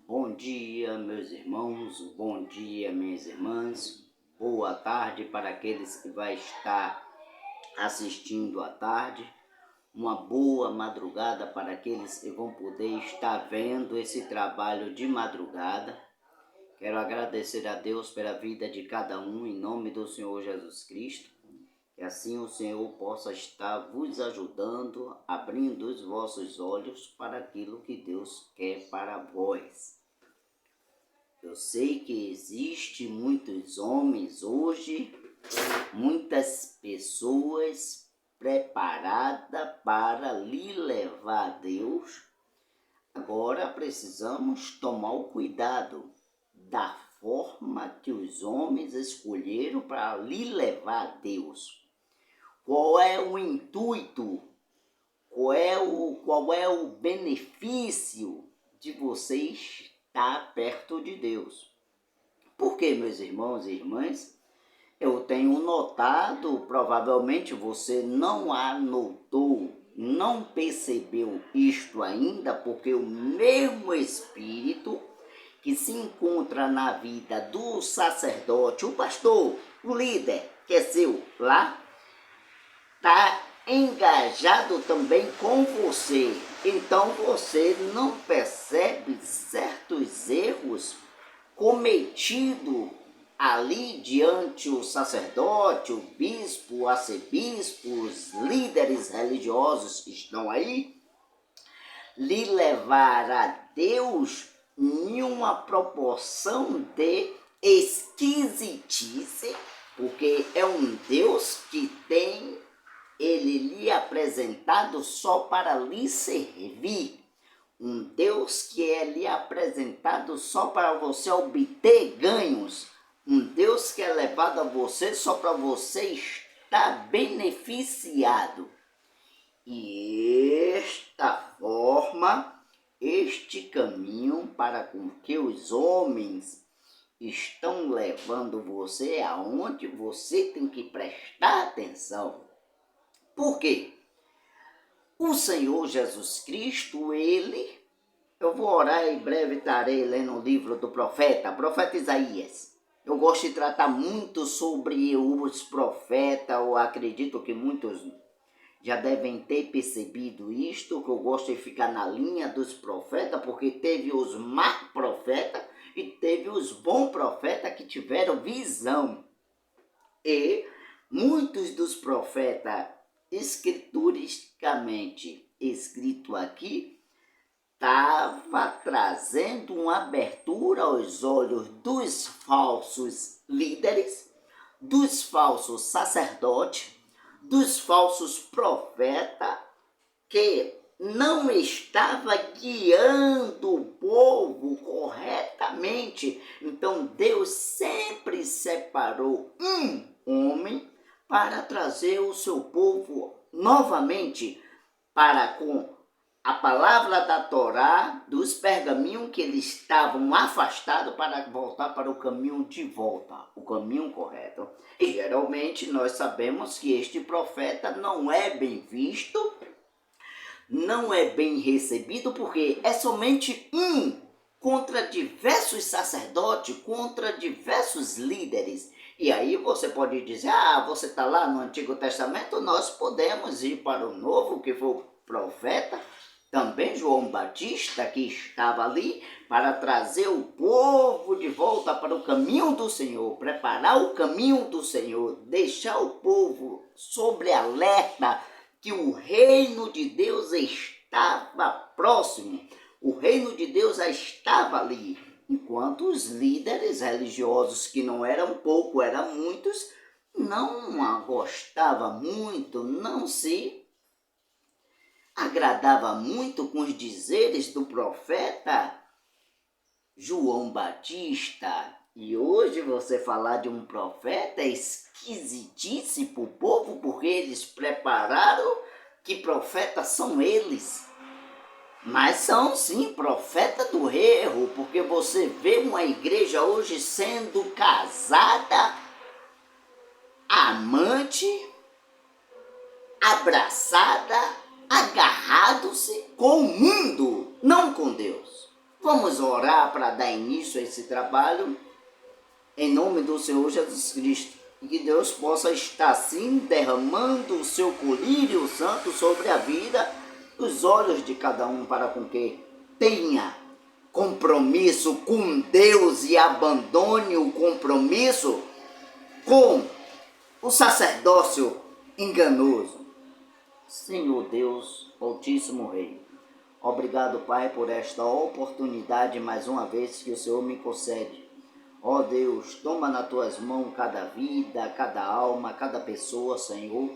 Bom dia, meus irmãos, bom dia, minhas irmãs, boa tarde para aqueles que vai estar assistindo à tarde, uma boa madrugada para aqueles que vão poder estar vendo esse trabalho de madrugada. Quero agradecer a Deus pela vida de cada um, em nome do Senhor Jesus Cristo, que assim o Senhor possa estar vos ajudando, abrindo os vossos olhos para aquilo que Deus quer para vós. Eu sei que existe muitos homens hoje, muitas pessoas preparadas para lhe levar a Deus. Agora precisamos tomar o cuidado da forma que os homens escolheram para lhe levar a Deus. Qual é o intuito? Qual é o benefício de vocês estar perto de Deus? Porque, meus irmãos e irmãs, eu tenho notado, provavelmente você não anotou, não percebeu isto ainda, porque o mesmo Espírito que se encontra na vida do sacerdote, o pastor, o líder, que é seu lá, está engajado também com você. Então você não percebe certos erros cometidos ali diante o sacerdote, o bispo, o arcebispo, os líderes religiosos que estão aí, lhe levar a Deus em uma proporção de esquisitice, porque é um Deus que tem ele lhe apresentado só para lhe servir. Um Deus que é lhe apresentado só para você obter ganhos. Um Deus que é levado a você só para você estar beneficiado. E esta forma, este caminho para com que os homens estão levando você aonde você tem que prestar atenção. Por quê? O Senhor Jesus Cristo, eu vou orar em breve, estarei lendo o livro do profeta Isaías. Eu gosto de tratar muito sobre os profetas, eu acredito que muitos já devem ter percebido isto, que eu gosto de ficar na linha dos profetas, porque teve os má profetas e teve os bons profetas que tiveram visão. E muitos dos profetas escrituricamente escrito aqui, estava trazendo uma abertura aos olhos dos falsos líderes, dos falsos sacerdotes, dos falsos profetas, que não estava guiando o povo corretamente. Então Deus sempre separou um homem para trazer o seu povo novamente para com a palavra da Torá, dos pergaminhos que eles estavam afastados, para voltar para o caminho de volta, o caminho correto. E geralmente nós sabemos que este profeta não é bem visto, não é bem recebido, porque é somente um contra diversos sacerdotes, contra diversos líderes. E aí você pode dizer, você está lá no Antigo Testamento, nós podemos ir para o Novo, que foi o profeta, também João Batista, que estava ali para trazer o povo de volta para o caminho do Senhor, preparar o caminho do Senhor, deixar o povo sobre alerta que o reino de Deus estava próximo, o reino de Deus já estava ali. Enquanto os líderes religiosos, que não eram pouco, eram muitos, não gostavam muito, não se agradava muito com os dizeres do profeta João Batista. E hoje você falar de um profeta é esquisitice para o povo, porque eles prepararam que profetas são eles. Mas são sim profetas do erro, porque você vê uma igreja hoje sendo casada, amante, abraçada, agarrado-se com o mundo, não com Deus. Vamos orar para dar início a esse trabalho, em nome do Senhor Jesus Cristo. E que Deus possa estar assim derramando o seu colírio santo sobre a vida, os olhos de cada um, para com que tenha compromisso com Deus e abandone o compromisso com o sacerdócio enganoso. Senhor Deus, Altíssimo Rei, obrigado, Pai, por esta oportunidade mais uma vez que o Senhor me concede. Ó Deus, toma nas tuas mãos cada vida, cada alma, cada pessoa, Senhor,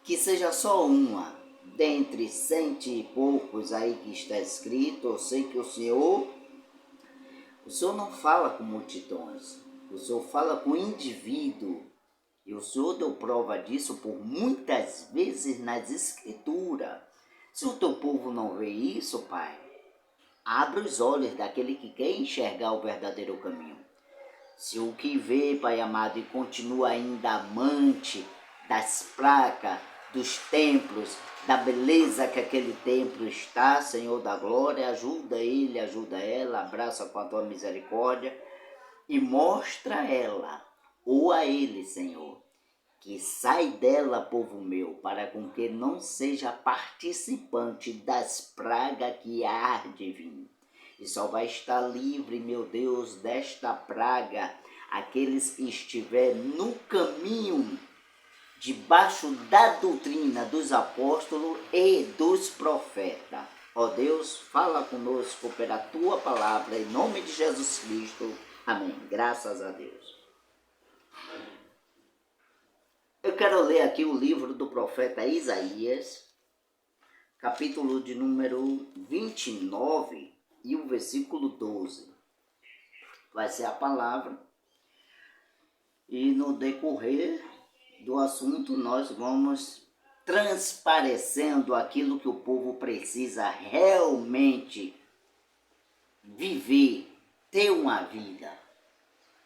que seja só uma dentre 100 e poucos aí que está escrito. Eu sei que o Senhor não fala com multidões, o Senhor fala com indivíduo. E o Senhor deu prova disso por muitas vezes nas Escrituras. Se o teu povo não vê isso, Pai, abre os olhos daquele que quer enxergar o verdadeiro caminho. Se o que vê, Pai amado, e continua ainda amante das placas, dos templos, da beleza que aquele templo está, Senhor da glória, ajuda ele, ajuda ela, abraça com a tua misericórdia e mostra a ela, ou a ele, Senhor, que sai dela, povo meu, para com que não seja participante das pragas que há de vir. E só vai estar livre, meu Deus, desta praga aqueles que estiverem no caminho debaixo da doutrina dos apóstolos e dos profetas. Ó Deus, fala conosco pela tua palavra, em nome de Jesus Cristo. Amém. Graças a Deus. Eu quero ler aqui o livro do profeta Isaías, capítulo de número 29 e o versículo 12. Vai ser a palavra. E no decorrer do assunto nós vamos transparecendo aquilo que o povo precisa realmente viver, ter uma vida.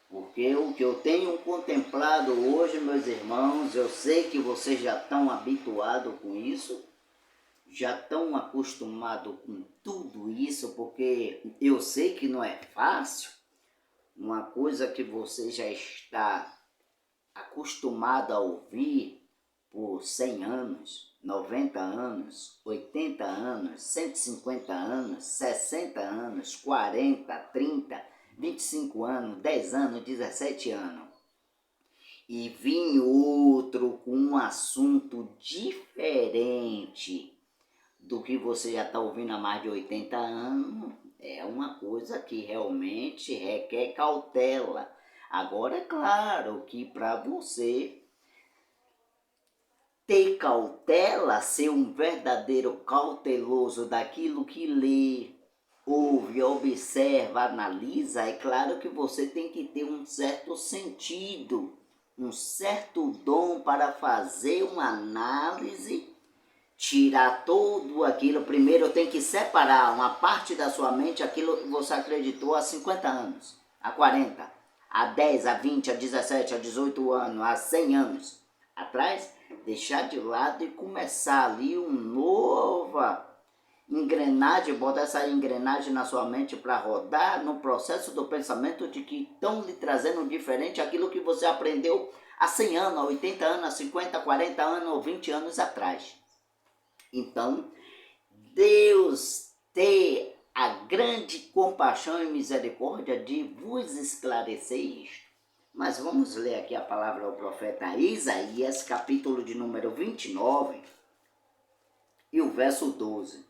Porque o que eu tenho contemplado hoje, meus irmãos, eu sei que vocês já estão habituados com isso, já estão acostumados com tudo isso, porque eu sei que não é fácil. Uma coisa que você já está acostumado a ouvir por 100 anos, 90 anos, 80 anos, 150 anos, 60 anos, 40, 30, 25 anos, 10 anos, 17 anos. E vim outro com um assunto diferente do que você já está ouvindo há mais de 80 anos. É uma coisa que realmente requer cautela. Agora, é claro que para você ter cautela, ser um verdadeiro cauteloso daquilo que lê, ouve, observa, analisa, é claro que você tem que ter um certo sentido, um certo dom para fazer uma análise, tirar tudo aquilo. Primeiro tem que separar uma parte da sua mente, aquilo que você acreditou há 50 anos, há 40, há 10, há 20, há 17, há 18 anos, há 100 anos atrás, deixar de lado e começar ali uma nova engrenagem, botar essa engrenagem na sua mente para rodar no processo do pensamento de que estão lhe trazendo diferente aquilo que você aprendeu há 100 anos, há 80 anos, há 50, 40 anos ou 20 anos atrás. Então, Deus tem a grande compaixão e misericórdia de vos esclarecer isto. Mas vamos ler aqui a palavra do profeta Isaías, capítulo de número 29 e o verso 12.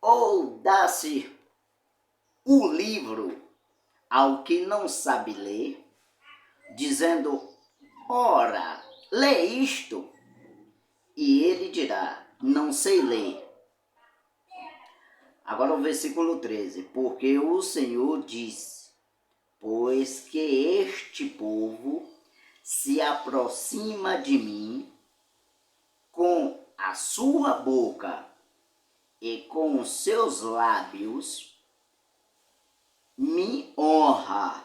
Ou dá-se o livro ao que não sabe ler, dizendo, ora, lê isto, e ele dirá, não sei ler. Agora o versículo 13, porque o Senhor diz, pois que este povo se aproxima de mim com a sua boca e com os seus lábios me honra,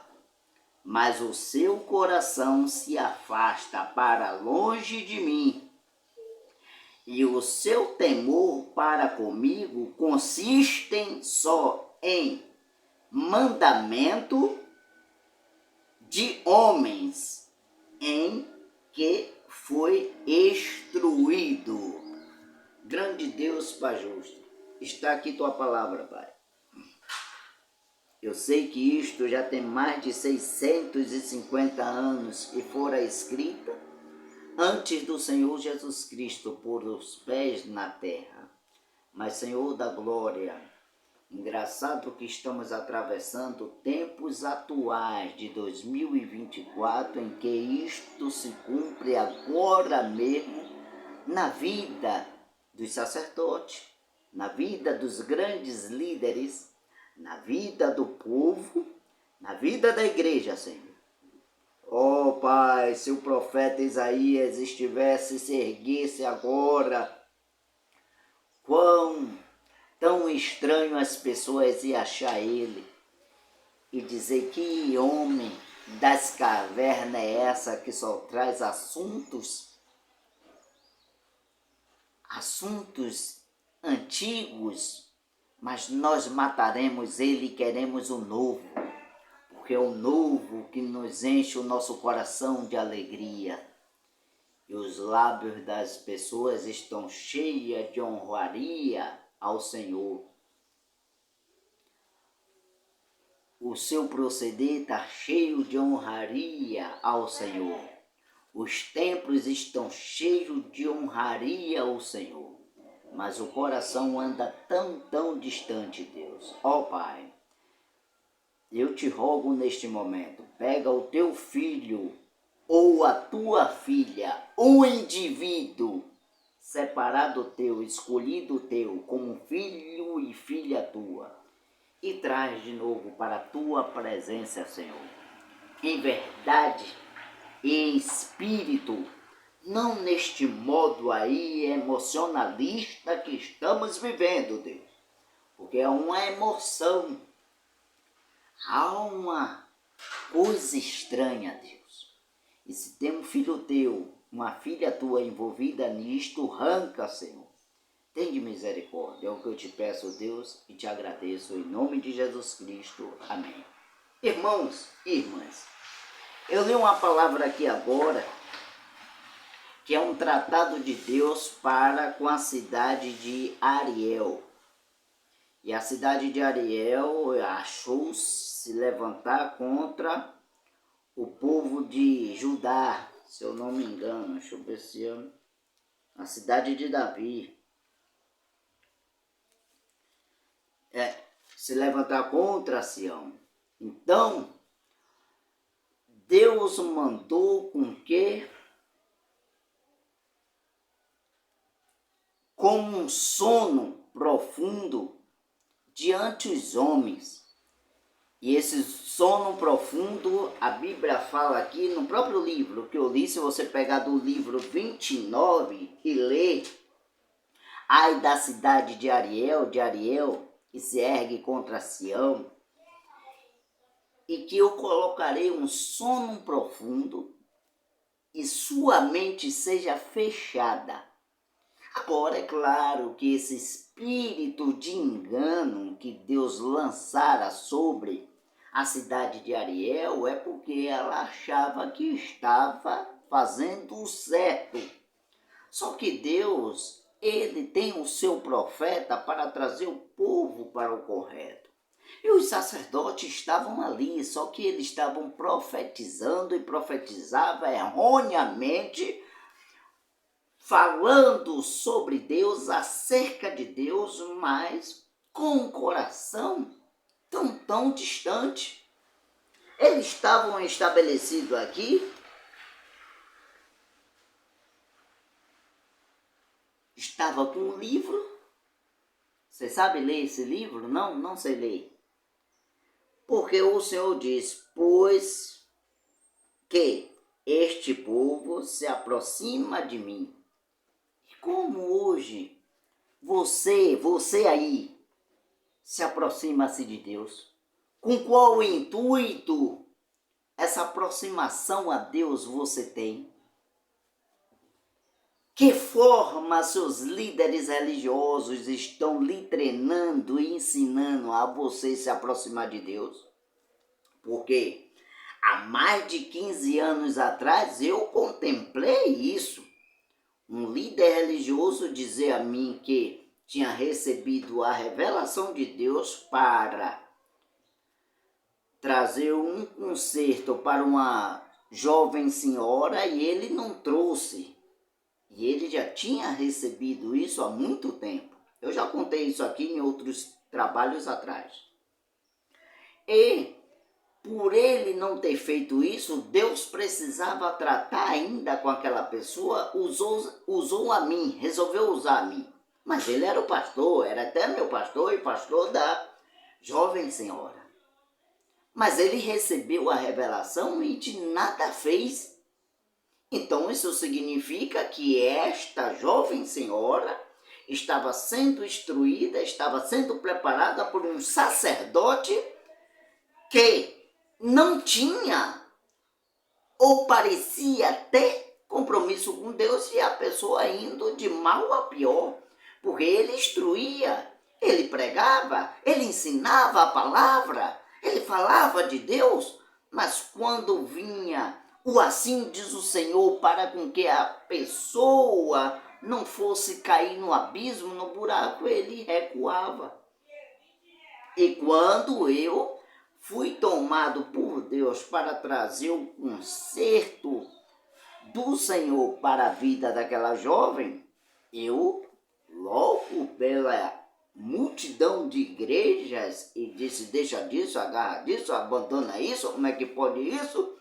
mas o seu coração se afasta para longe de mim, e o seu temor para comigo consistem só em mandamento de homens em que foi instruído. Grande Deus, Pai justo, está aqui tua palavra, Pai. Eu sei que isto já tem mais de 650 anos e fora escrita antes do Senhor Jesus Cristo pôr os pés na terra. Mas, Senhor da glória, engraçado que estamos atravessando tempos atuais de 2024 em que isto se cumpre agora mesmo na vida dos sacerdotes, na vida dos grandes líderes, na vida do povo, na vida da igreja, Senhor. Oh, Pai, se o profeta Isaías se erguesse agora, quão tão estranho as pessoas iam achar ele e dizer que homem das cavernas é essa que só traz assuntos antigos, mas nós mataremos ele e queremos o novo, porque é o novo que nos enche o nosso coração de alegria. E os lábios das pessoas estão cheios de honraria ao Senhor. O seu proceder está cheio de honraria ao Senhor. Os templos estão cheios de honraria ao Senhor. Mas o coração anda tão distante, Deus. Ó Pai, eu te rogo neste momento, pega o teu filho ou a tua filha, um indivíduo separado teu, escolhido teu, como filho e filha tua, e traz de novo para a tua presença, Senhor, em verdade e em espírito, não neste modo aí emocionalista que estamos vivendo, Deus, porque é uma emoção, há uma coisa estranha, Deus. E se tem um filho teu, uma filha tua envolvida nisto, arranca, Senhor. Tem de misericórdia, é o que eu te peço, Deus, e te agradeço em nome de Jesus Cristo. Amém. Irmãos e irmãs, eu li uma palavra aqui agora, que é um tratado de Deus para com a cidade de Ariel. E a cidade de Ariel achou se levantar contra o povo de Judá, se eu não me engano, deixa eu ver se é a cidade de Davi. Se levantar contra Sião. Então, Deus mandou com que, como um sono profundo diante dos homens. E esse sono profundo, a Bíblia fala aqui no próprio livro que eu li, se você pegar do livro 29 e ler, ai da cidade de Ariel, que se ergue contra Sião, e que eu colocarei um sono profundo e sua mente seja fechada. Agora, é claro que esse espírito de engano que Deus lançara sobre a cidade de Ariel é porque ela achava que estava fazendo o certo. Só que Deus, ele tem o seu profeta para trazer o povo para o correto. E os sacerdotes estavam ali, só que eles estavam profetizando e profetizavam erroneamente, falando sobre Deus, acerca de Deus, mas com um coração tão distante. Eles estavam estabelecidos aqui, estava com um livro. Você sabe ler esse livro? Não sei ler. Porque o Senhor diz, pois que este povo se aproxima de mim. E como hoje você aí, se aproxima-se de Deus? Com qual intuito essa aproximação a Deus você tem? Que forma seus líderes religiosos estão lhe treinando e ensinando a você se aproximar de Deus? Porque há mais de 15 anos atrás eu contemplei isso. Um líder religioso dizer a mim que tinha recebido a revelação de Deus para trazer um concerto para uma jovem senhora e ele não trouxe. E ele já tinha recebido isso há muito tempo. Eu já contei isso aqui em outros trabalhos atrás. E por ele não ter feito isso, Deus precisava tratar ainda com aquela pessoa, usou a mim, resolveu usar a mim. Mas ele era o pastor, era até meu pastor e pastor da jovem senhora. Mas ele recebeu a revelação e de nada fez. Então isso significa que esta jovem senhora estava sendo instruída, estava sendo preparada por um sacerdote que não tinha ou parecia ter compromisso com Deus e a pessoa indo de mal a pior, porque ele instruía, ele pregava, ele ensinava a palavra, ele falava de Deus, mas quando vinha o assim diz o Senhor para com que a pessoa não fosse cair no abismo, no buraco, ele recuava. E quando eu fui tomado por Deus para trazer o conserto do Senhor para a vida daquela jovem, eu, logo pela multidão de igrejas, e disse, deixa disso, agarra disso, abandona isso, como é que pode isso?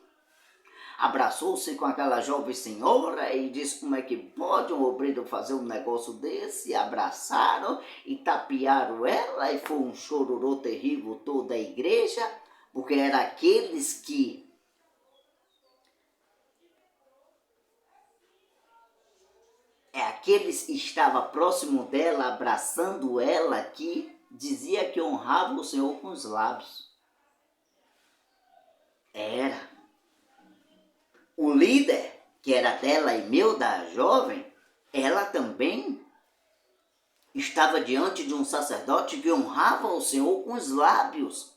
Abraçou-se com aquela jovem senhora e disse como é que pode um obreiro fazer um negócio desse. Abraçaram e tapearam ela e foi um chororô terrível toda a igreja, porque eram aqueles que estavam próximo dela, abraçando ela, que dizia que honrava o Senhor com os lábios. Era o líder, que era dela e meu, da jovem, ela também estava diante de um sacerdote que honrava o Senhor com os lábios.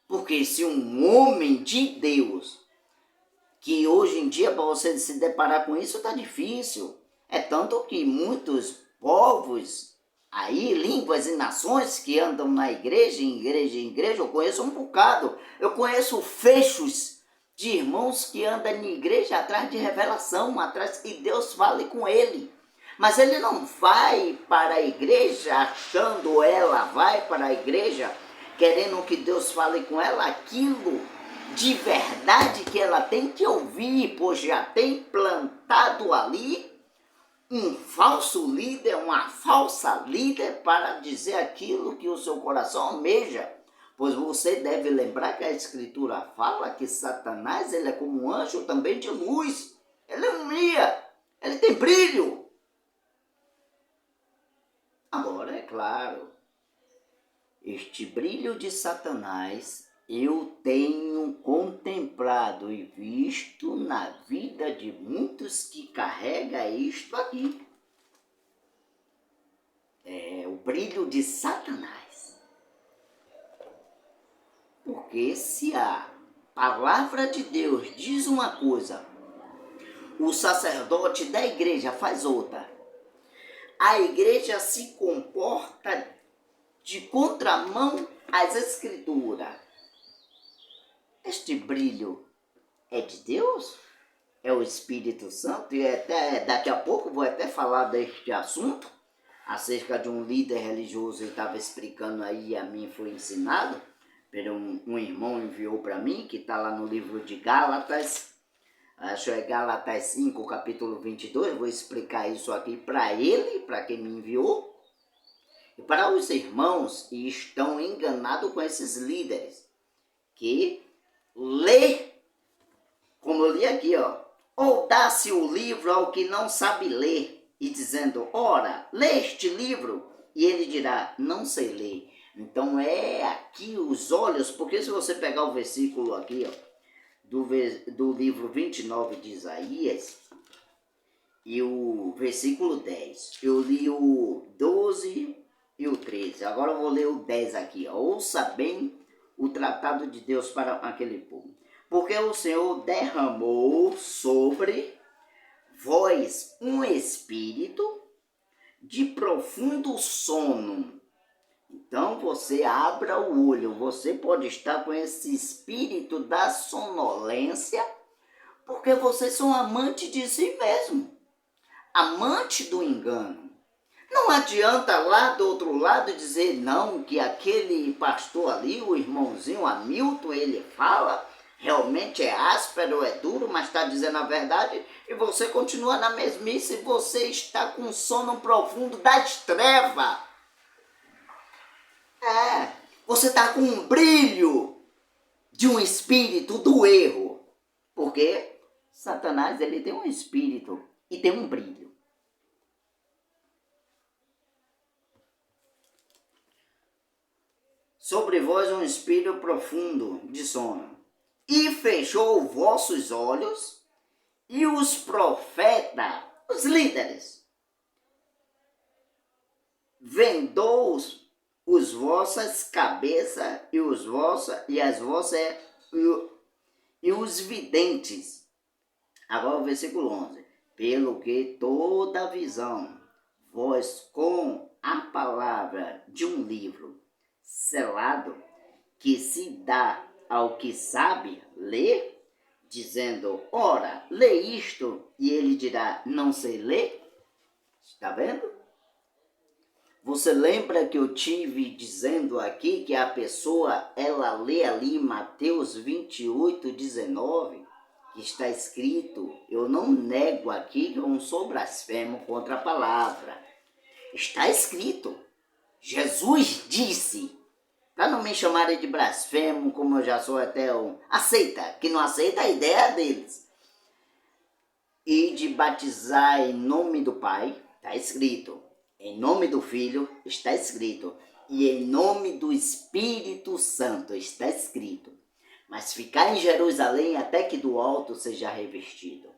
Porque se um homem de Deus, que hoje em dia para você se deparar com isso está difícil, é tanto que muitos povos, aí línguas e nações que andam na igreja, em igreja, eu conheço um bocado, eu conheço fechos de irmãos que andam na igreja atrás de revelação, atrás que Deus fale com ele. Mas ele não vai para a igreja achando ela vai para a igreja querendo que Deus fale com ela aquilo de verdade que ela tem que ouvir, pois já tem plantado ali um falso líder, uma falsa líder para dizer aquilo que o seu coração almeja. Pois você deve lembrar que a Escritura fala que Satanás ele é como um anjo também de luz. Ele ilumina, ele tem brilho. Agora, é claro, este brilho de Satanás eu tenho contemplado e visto na vida de muitos que carrega isto aqui. É o brilho de Satanás. Porque se a palavra de Deus diz uma coisa, o sacerdote da igreja faz outra, a igreja se comporta de contramão às Escrituras. Este brilho é de Deus? É o Espírito Santo? E até daqui a pouco vou até falar deste assunto, acerca de um líder religioso. Ele estava explicando aí, a mim foi ensinado, um irmão enviou para mim, que está lá no livro de Gálatas, acho que é Gálatas 5, capítulo 22, vou explicar isso aqui para ele, para quem me enviou, e para os irmãos que estão enganados com esses líderes, que lê, como eu li aqui, ou dá-se o livro ao que não sabe ler, e dizendo, ora, lê este livro, e ele dirá, não sei ler. Então é aqui os olhos, porque se você pegar o versículo aqui, do livro 29 de Isaías, e o versículo 10. Eu li o 12 e o 13. Agora eu vou ler o 10 aqui. Ó. Ouça bem o tratado de Deus para aquele povo. Porque o Senhor derramou sobre vós um espírito de profundo sono. Então você abra o olho, você pode estar com esse espírito da sonolência, porque vocês são amantes de si mesmo, amante do engano. Não adianta lá do outro lado dizer não, que aquele pastor ali, o irmãozinho Hamilton, ele fala, realmente é áspero, é duro, mas está dizendo a verdade, e você continua na mesmice, você está com sono profundo das trevas. Você está com um brilho de um espírito do erro, porque Satanás ele tem um espírito e tem um brilho. Sobre vós um espírito profundo de sono, e fechou vossos olhos, e os profetas, os líderes, vendou os vossas cabeças e os videntes. Agora o versículo 11. Pelo que toda visão, vós com a palavra de um livro selado, que se dá ao que sabe ler, dizendo, ora, lê isto, e ele dirá, não sei ler. Está vendo? Você lembra que eu tive dizendo aqui que a pessoa, ela lê ali Mateus 28, 19, que está escrito, eu não nego aqui que eu não sou blasfemo contra a palavra. Está escrito, Jesus disse, para não me chamarem de blasfemo, como eu já sou até um, aceita, que não aceita a ideia deles. E de batizar em nome do Pai, está escrito. Em nome do Filho, está escrito. E em nome do Espírito Santo, está escrito. Mas ficar em Jerusalém até que do alto seja revestido.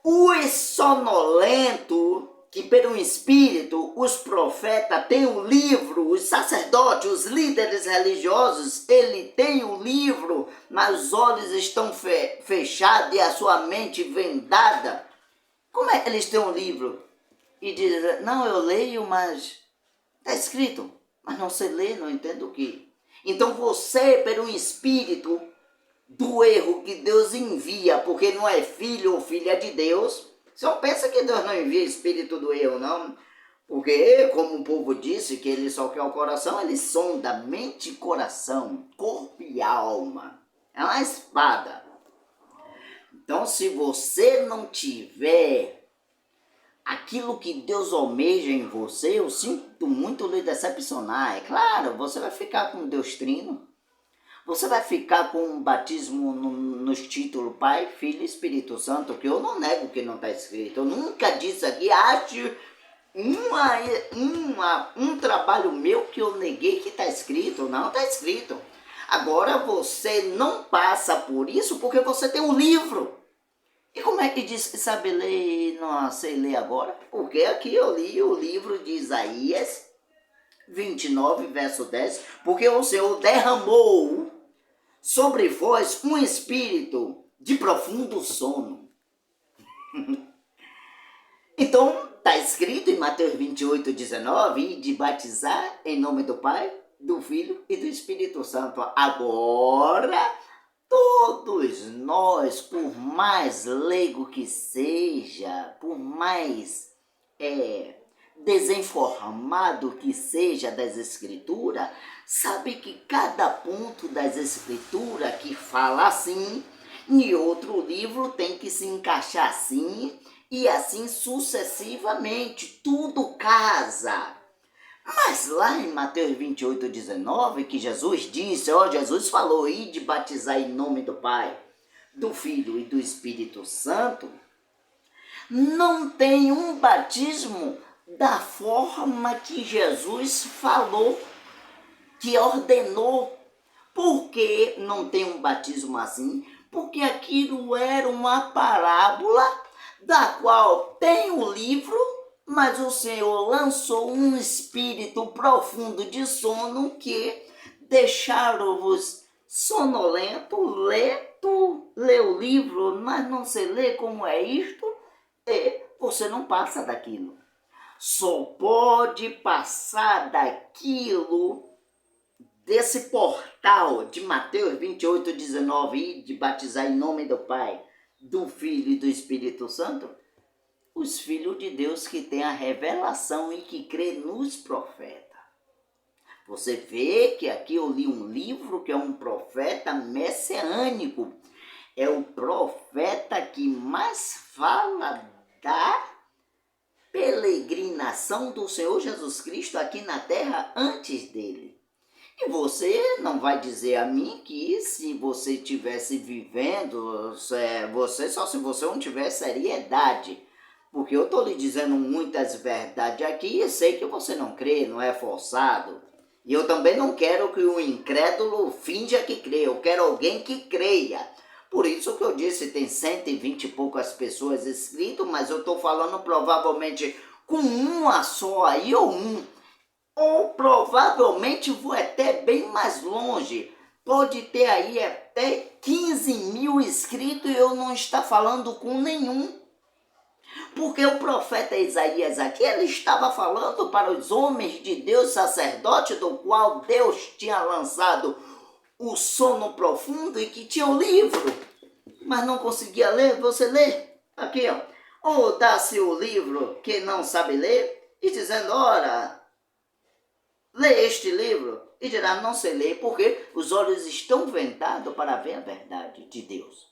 O sonolento, que pelo Espírito, os profetas têm um livro, os sacerdotes, os líderes religiosos, ele tem um livro, mas os olhos estão fechados e a sua mente vendada. Como é que eles têm um livro? E diz, não, eu leio, mas está escrito, mas não sei ler, não entendo o que. Então você, pelo Espírito do erro que Deus envia, porque não é filho ou filha de Deus, você não pensa que Deus não envia espírito do erro, não? Porque, como o povo disse, que ele só quer o coração, ele sonda mente e coração, corpo e alma. É uma espada. Então, se você não tiver aquilo que Deus almeja em você, eu sinto muito lhe decepcionar. É claro, você vai ficar com Deus Trino. Você vai ficar com um batismo nos títulos Pai, Filho e Espírito Santo, que eu não nego que não está escrito. Eu nunca disse aqui, acho um trabalho meu que eu neguei que está escrito. Não está escrito. Agora você não passa por isso porque você tem um livro. E como é que diz que sabe ler e não sei ler agora? Porque aqui eu li o livro de Isaías 29, verso 10. Porque o Senhor derramou sobre vós um espírito de profundo sono. Então, está escrito em Mateus 28, 19, de batizar em nome do Pai, do Filho e do Espírito Santo. Agora, todos nós, por mais leigo que seja, por mais desinformado que seja das Escrituras, sabe que cada ponto das Escrituras que fala assim, em outro livro tem que se encaixar assim, e assim sucessivamente, tudo casa. Mas lá em Mateus 28, 19, que Jesus disse, Jesus falou aí de batizar em nome do Pai, do Filho e do Espírito Santo, não tem um batismo da forma que Jesus falou, que ordenou. Por que não tem um batismo assim? Porque aquilo era uma parábola da qual tem o livro, mas o Senhor lançou um espírito profundo de sono que deixaram-vos sonolento, tu lê o livro, mas não se lê como é isto, e você não passa daquilo. Só pode passar daquilo, desse portal de Mateus 28, 19, e de batizar em nome do Pai, do Filho e do Espírito Santo, os filhos de Deus que têm a revelação e que crê nos profetas. Você vê que aqui eu li um livro que é um profeta messiânico. É o profeta que mais fala da peregrinação do Senhor Jesus Cristo aqui na terra antes dele. E você não vai dizer a mim que se você estivesse vivendo, você só se você não tiver seriedade. Porque eu estou lhe dizendo muitas verdades aqui e sei que você não crê, não é forçado. E eu também não quero que o incrédulo finja que crê, eu quero alguém que creia. Por isso que eu disse, tem 120 e poucas pessoas inscritas, mas eu estou falando provavelmente com uma só aí ou provavelmente vou até bem mais longe. Pode ter aí até 15 mil inscritos e eu não estou falando com nenhum. Porque o profeta Isaías aqui, ele estava falando para os homens de Deus, sacerdote, do qual Deus tinha lançado o sono profundo e que tinha o livro, mas não conseguia ler. Você lê aqui, ó. Ou dá-se o livro que não sabe ler e dizendo, ora, lê este livro, e dirá, não sei ler, porque os olhos estão vendados para ver a verdade de Deus.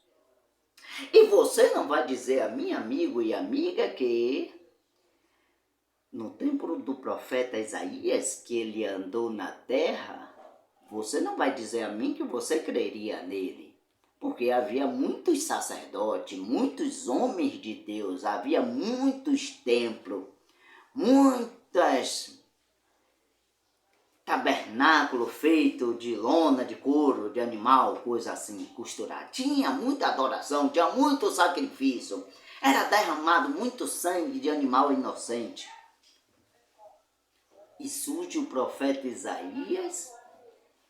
E você não vai dizer a mim, amigo e amiga, que no tempo do profeta Isaías, que ele andou na terra, você não vai dizer a mim que você creria nele. Porque havia muitos sacerdotes, muitos homens de Deus, havia muitos templos, muitas tabernáculo feito de lona, de couro, de animal, coisa assim, costurada. Tinha muita adoração, tinha muito sacrifício. Era derramado muito sangue de animal inocente. E surge o profeta Isaías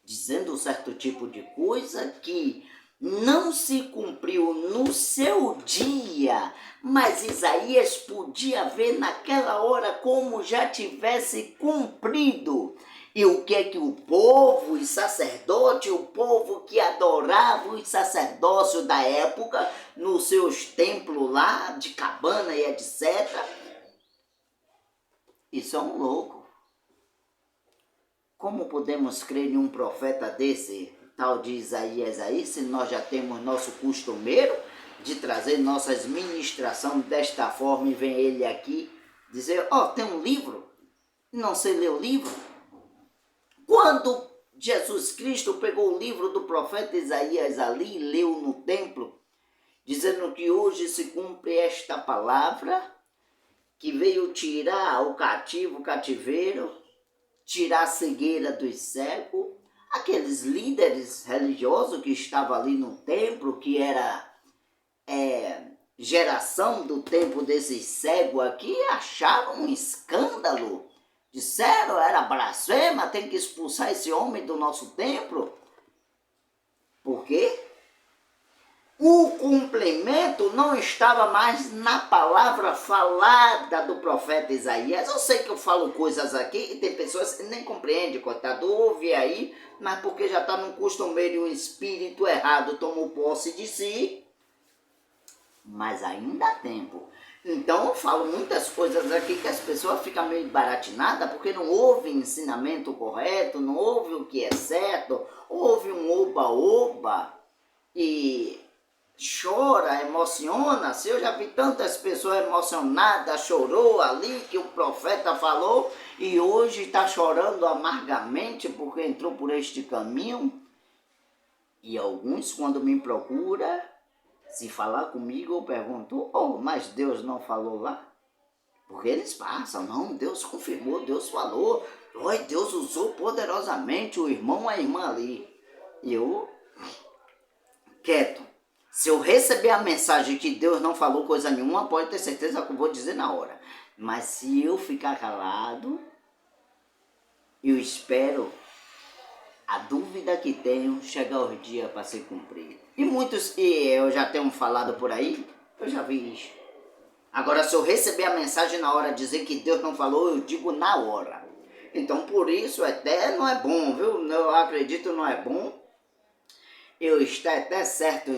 dizendo um certo tipo de coisa que não se cumpriu no seu dia, mas Isaías podia ver naquela hora como já tivesse cumprido. E o que é que o povo, os sacerdotes, o povo que adorava os sacerdócios da época, nos seus templos lá, de cabana e etc. Isso é um louco. Como podemos crer em um profeta desse, tal de Isaías aí, se nós já temos nosso costumeiro de trazer nossas ministrações desta forma e vem ele aqui dizer, ó, tem um livro, não sei ler o livro? Quando Jesus Cristo pegou o livro do profeta Isaías ali e leu no templo, dizendo que hoje se cumpre esta palavra, que veio tirar o cativo, o cativeiro, tirar a cegueira dos cegos, aqueles líderes religiosos que estavam ali no templo, que era geração do tempo desses cegos aqui, acharam um escândalo. Disseram, era blasfema, tem que expulsar esse homem do nosso templo. Por quê? O cumprimento não estava mais na palavra falada do profeta Isaías. Eu sei que eu falo coisas aqui e tem pessoas que nem compreendem, coitado, ouve aí, mas porque já está num costumeiro e um espírito errado tomou posse de si. Mas ainda há tempo. Então eu falo muitas coisas aqui que as pessoas ficam meio baratinadas porque não ouvem ensinamento correto, não ouvem o que é certo, ouve um oba-oba e chora, emociona-se. Eu já vi tantas pessoas emocionadas, chorou ali que o profeta falou e hoje está chorando amargamente porque entrou por este caminho. E alguns, quando me procuram, se falar comigo, eu pergunto, mas Deus não falou lá? Porque eles passam, não, Deus confirmou, Deus falou, Deus usou poderosamente o irmão, a irmã ali. E eu, quieto, Se eu receber a mensagem que Deus não falou coisa nenhuma, pode ter certeza que eu vou dizer na hora. Mas se eu ficar calado, eu espero a dúvida que tenho chegar o dia para ser cumprido. E eu já tenho falado por aí, eu já vi isso. Agora, se eu receber a mensagem na hora dizer que Deus não falou, eu digo na hora. Então, por isso, até não é bom, viu? Eu acredito não é bom eu estar até certo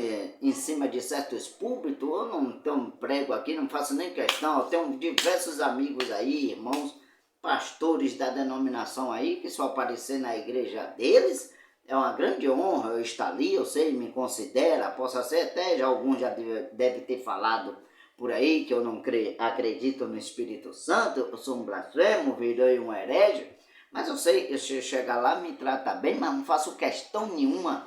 em cima de certos púlpitos. Eu não tenho prego aqui, não faço nem questão. Eu tenho diversos amigos aí, irmãos, pastores da denominação aí, que só aparecer na igreja deles é uma grande honra eu estar ali. Eu sei, me considera, possa ser até, já alguns já deve ter falado por aí, que eu não acredito no Espírito Santo, eu sou um blasfemo, virei um herege, mas eu sei que se eu chegar lá me trata bem, mas não faço questão nenhuma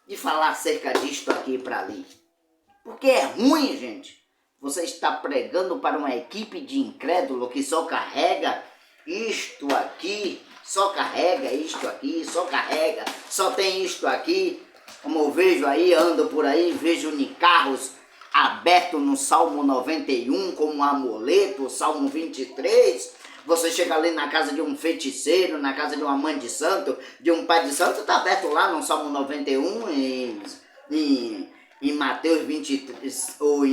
de falar acerca disto aqui para ali. Porque é ruim, gente, você está pregando para uma equipe de incrédulo que só carrega isto aqui, só carrega isto aqui, só carrega, só tem isto aqui. Como eu vejo aí, ando por aí, vejo em carros aberto no Salmo 91 como um amuleto, Salmo 23, você chega ali na casa de um feiticeiro, na casa de uma mãe de santo, de um pai de santo, está aberto lá no Salmo 91, em Mateus 23, ou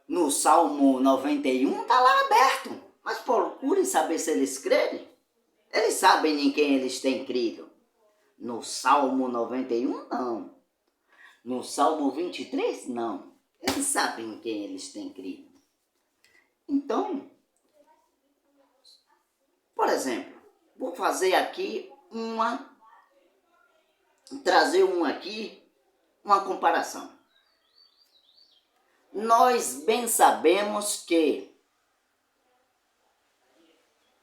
no Salmo 91, está lá aberto. Mas procure saber se eles creem. Eles sabem em quem eles têm crido. No Salmo 91, não. No Salmo 23, não. Eles sabem em quem eles têm crido. Então, por exemplo, vou fazer aqui trazer uma comparação. Nós bem sabemos que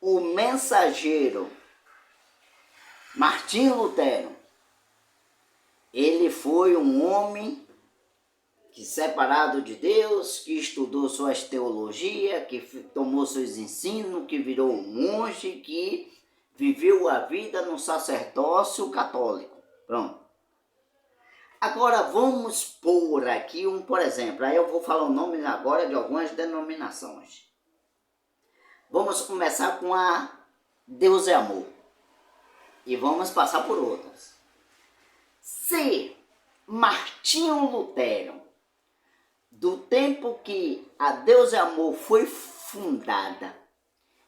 o mensageiro Martinho Lutero, ele foi um homem que, separado de Deus, que estudou suas teologias, que tomou seus ensinos, que virou um monge, que viveu a vida no sacerdócio católico. Pronto. Agora vamos pôr aqui por exemplo, aí eu vou falar o nome agora de algumas denominações. Vamos começar com a Deus é Amor. E vamos passar por outras. Se Martinho Lutero, do tempo que a Deus é Amor foi fundada,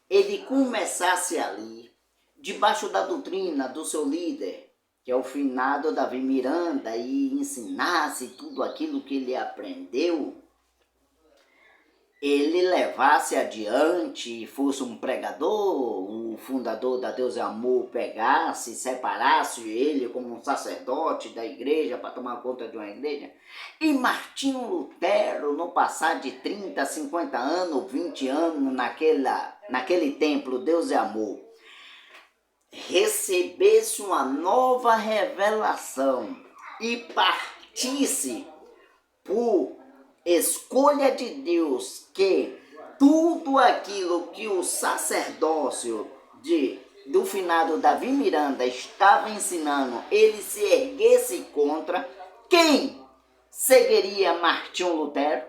ele começasse ali, debaixo da doutrina do seu líder, que é o finado Davi Miranda, e ensinasse tudo aquilo que ele aprendeu, ele levasse adiante, fosse um pregador, o fundador da Deus é Amor pegasse, separasse ele como um sacerdote da igreja para tomar conta de uma igreja, e Martinho Lutero, no passar de 30, 50 anos, 20 anos naquele templo Deus é Amor, recebesse uma nova revelação e partisse por escolha de Deus, que tudo aquilo que o sacerdócio do finado Davi Miranda estava ensinando, ele se erguesse contra, quem seguiria Martinho Lutero?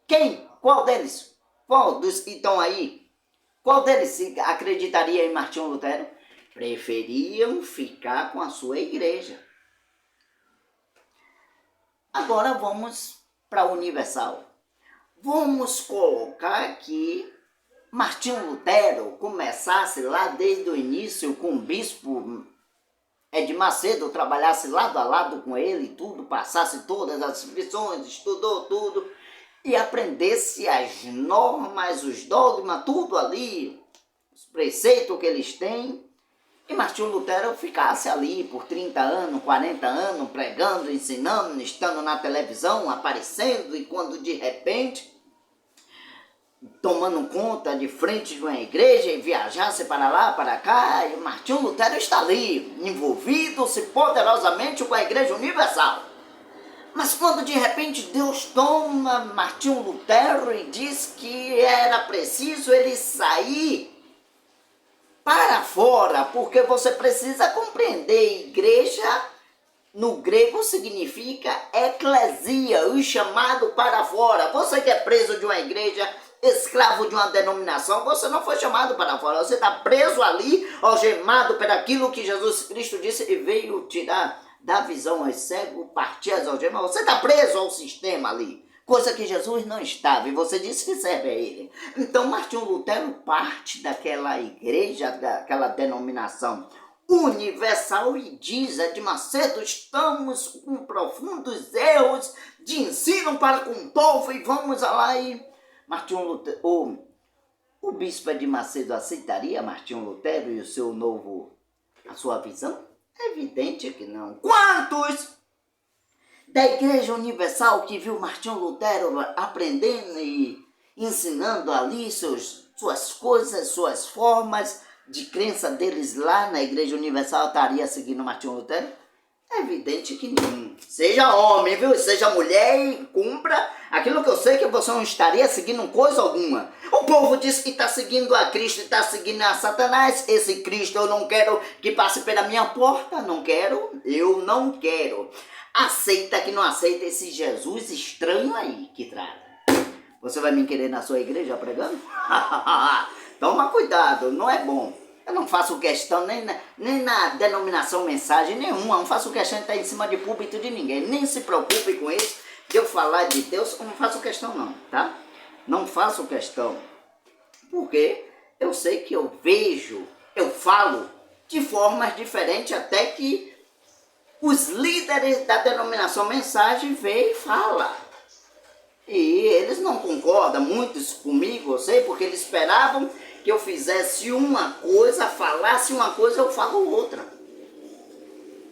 Quem? Qual deles? Qual dos que estão aí? Qual deles acreditaria em Martinho Lutero? Preferiam ficar com a sua igreja. Agora vamos para o universal. Vamos colocar que Martinho Lutero começasse lá desde o início com o bispo Edir Macedo, trabalhasse lado a lado com ele, tudo, passasse todas as lições, estudou tudo e aprendesse as normas, os dogmas, tudo ali, os preceitos que eles têm. E Martinho Lutero ficasse ali por 30 anos, 40 anos, pregando, ensinando, estando na televisão, aparecendo, e quando de repente, tomando conta de frente de uma igreja e viajasse para lá, para cá, e Martinho Lutero está ali, envolvido-se poderosamente com a Igreja Universal. Mas quando de repente Deus toma Martinho Lutero e diz que era preciso ele sair para fora, porque você precisa compreender, igreja no grego significa eclesia, o chamado para fora. Você que é preso de uma igreja, escravo de uma denominação, você não foi chamado para fora, você está preso ali, algemado por aquilo que Jesus Cristo disse e veio tirar da visão aos cegos, partir as algemas. Você está preso ao sistema ali, coisa que Jesus não estava, e você disse que serve a ele. Então Martinho Lutero parte daquela igreja, daquela denominação universal e diz: Edir Macedo, estamos com profundos erros de ensino para com o povo e vamos lá. E Martinho Lutero, o bispo Edir Macedo aceitaria Martinho Lutero e a sua visão? É evidente que não. Quantos da Igreja Universal que viu Martinho Lutero aprendendo e ensinando ali suas coisas, suas formas de crença deles lá na Igreja Universal, estaria seguindo Martinho Lutero? É evidente que nenhum. Seja homem, viu? Seja mulher e cumpra aquilo que eu sei que você não estaria seguindo coisa alguma. O povo diz que está seguindo a Cristo e está seguindo a Satanás. Esse Cristo eu não quero que passe pela minha porta. Não quero, eu não quero. Aceita que não aceita esse Jesus estranho aí que traz. Você vai me querer na sua igreja pregando? Toma cuidado, não é bom. Eu não faço questão nem na denominação mensagem nenhuma. Não faço questão de estar em cima de púlpito de ninguém. Nem se preocupe com isso. De eu falar de Deus, eu não faço questão não, tá? Não faço questão. Porque eu sei que eu vejo, eu falo de formas diferentes até que os líderes da denominação mensagem veem e falam. E eles não concordam muito comigo, eu sei, porque eles esperavam que eu fizesse uma coisa, falasse uma coisa, eu falo outra.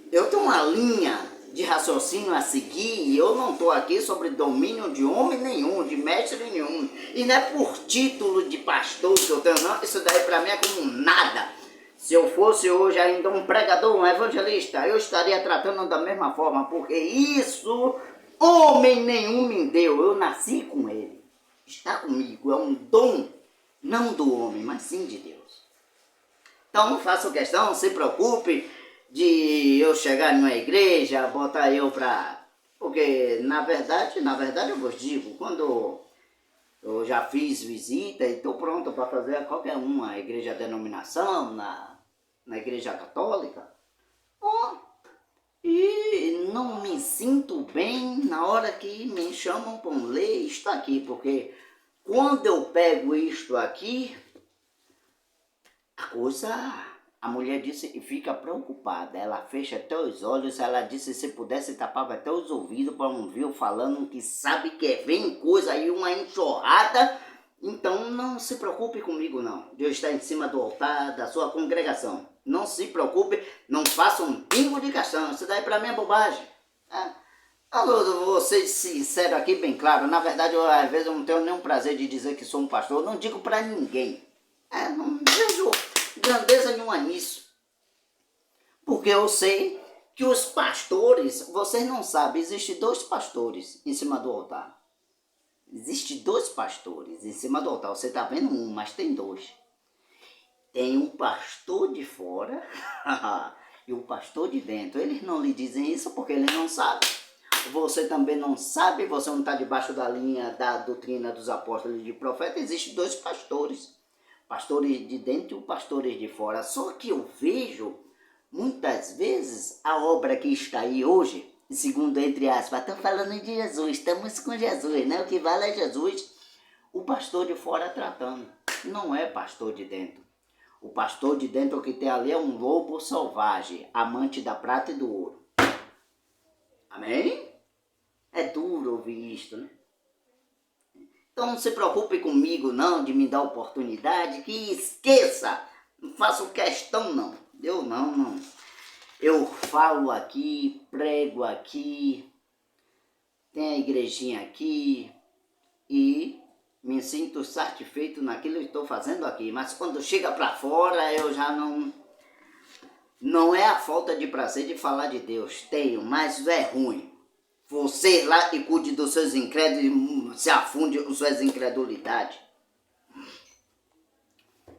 Eu tenho uma linha de raciocínio a seguir e eu não estou aqui sobre domínio de homem nenhum, de mestre nenhum. E não é por título de pastor que eu tenho, não. Isso daí para mim é como nada. Se eu fosse hoje ainda um pregador, um evangelista, eu estaria tratando da mesma forma, porque isso homem nenhum me deu, eu nasci com ele. Está comigo, é um dom, não do homem, mas sim de Deus. Então não faço questão, não se preocupe de eu chegar numa igreja, botar eu para... Porque na verdade eu vos digo, quando eu já fiz visita e estou pronto para fazer qualquer uma, igreja denominação, na igreja católica, e não me sinto bem na hora que me chamam para ler isto aqui, porque quando eu pego isto aqui, a mulher disse que fica preocupada, ela fecha até os olhos, ela disse se pudesse tapava até os ouvidos para não ver eu falando, que sabe que vem coisa aí, uma enxurrada. Então não se preocupe comigo não, Deus está em cima do altar da sua congregação. Não se preocupe, não faça um pingo de questão, isso daí para mim é bobagem. Eu vou ser sincero aqui, bem claro, na verdade às vezes eu não tenho nenhum prazer de dizer que sou um pastor, eu não digo para ninguém. Não vejo grandeza nenhuma nisso. Porque eu sei que os pastores, vocês não sabem, existem 2 pastores em cima do altar. Existem 2 pastores em cima do altar, você está vendo um, mas tem 2. Tem um pastor de fora e o pastor de dentro. Eles não lhe dizem isso porque eles não sabem. Você também não sabe, você não está debaixo da linha da doutrina dos apóstolos e de profetas. Existem 2 pastores. Pastores de dentro e pastores de fora. Só que eu vejo, muitas vezes, a obra que está aí hoje, segundo, entre aspas, estão falando de Jesus, estamos com Jesus, né? O que vale é Jesus. O pastor de fora tratando. Não é pastor de dentro. O pastor de dentro que tem ali é um lobo selvagem, amante da prata e do ouro. Amém? É duro ouvir isto, né? Então não se preocupe comigo não, de me dar oportunidade, que esqueça. Não faço questão não. Eu não. Eu falo aqui, prego aqui, tem a igrejinha aqui e me sinto satisfeito naquilo que estou fazendo aqui, mas quando chega para fora eu já não... Não é a falta de prazer de falar de Deus, tenho, mas é ruim. Você lá e cuide dos seus incrédulos, se afunde com suas incredulidades.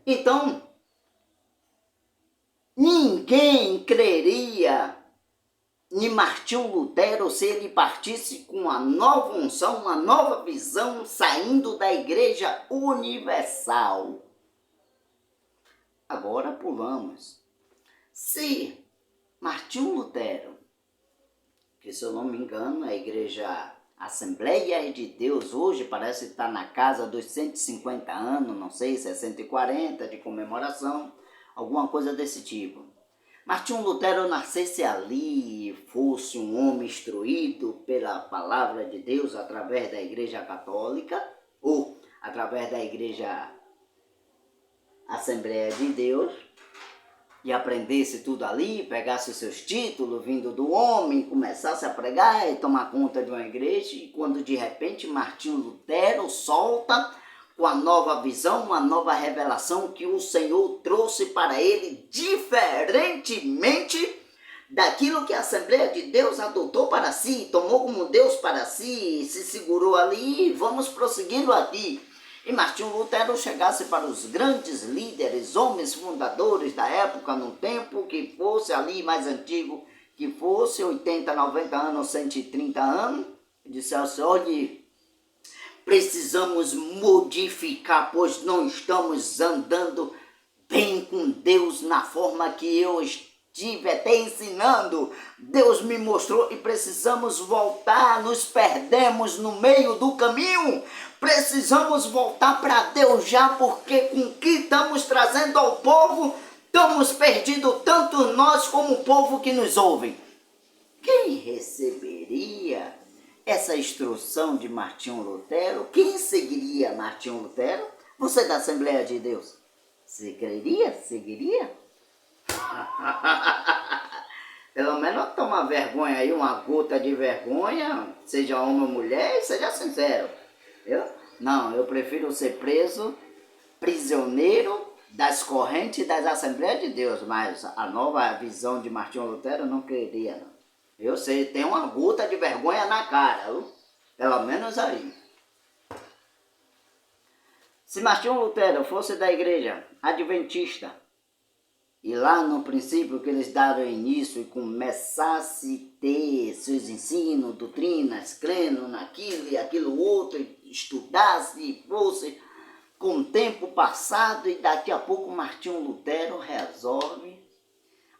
Então, em Martinho Lutero se ele partisse com uma nova unção, uma nova visão, saindo da Igreja Universal. Agora pulamos. Se Martinho Lutero, que se eu não me engano a Igreja Assembleia de Deus hoje parece estar na casa dos 150 anos, não sei se é 140 de comemoração, alguma coisa desse tipo. Martinho Lutero nascesse ali, fosse um homem instruído pela palavra de Deus através da Igreja Católica ou através da Igreja Assembleia de Deus, e aprendesse tudo ali, pegasse os seus títulos vindo do homem, começasse a pregar e tomar conta de uma igreja, e quando de repente Martinho Lutero solta com a nova visão, uma nova revelação que o Senhor trouxe para ele, diferentemente daquilo que a Assembleia de Deus adotou para si, tomou como Deus para si, se segurou ali, e vamos prosseguindo aqui. E Martinho Lutero chegasse para os grandes líderes, homens fundadores da época, num tempo que fosse ali mais antigo, que fosse 80, 90 anos, 130 anos, e dissesse, olha, precisamos modificar, pois não estamos andando bem com Deus na forma que eu estive até ensinando. Deus me mostrou e precisamos voltar, nos perdemos no meio do caminho. Precisamos voltar para Deus já, porque com o que estamos trazendo ao povo, estamos perdidos tanto nós como o povo que nos ouve. Quem receberia essa instrução de Martinho Lutero? Quem seguiria Martinho Lutero? Você da Assembleia de Deus, você creria? Seguiria? Pelo menos toma vergonha aí, uma gota de vergonha, seja homem ou mulher, e seja sincero. Não, eu prefiro ser preso, prisioneiro das correntes das Assembleias de Deus, mas a nova visão de Martinho Lutero eu não queria, não. Eu sei, tem uma gota de vergonha na cara, viu? Pelo menos aí. Se Martinho Lutero fosse da igreja adventista, e lá no princípio que eles deram início e começasse a ter seus ensinos, doutrinas, crendo naquilo e aquilo outro, e estudasse e fosse com o tempo passado, e daqui a pouco Martinho Lutero resolve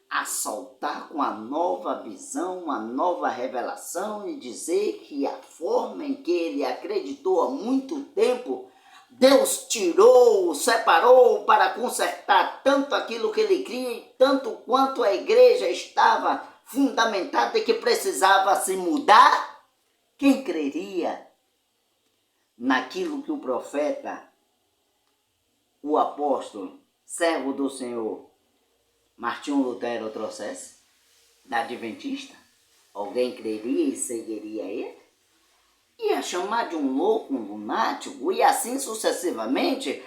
assaltar com a nova visão, uma nova revelação e dizer que a forma em que ele acreditou há muito tempo, Deus tirou, separou para consertar tanto aquilo que ele cria, tanto quanto a igreja estava fundamentada e que precisava se mudar. Quem creria naquilo que o profeta, o apóstolo, servo do Senhor, Martinho Lutero trouxesse, da adventista? Alguém creria e seguiria ele? Ia chamar de um louco, um lunático, e assim sucessivamente,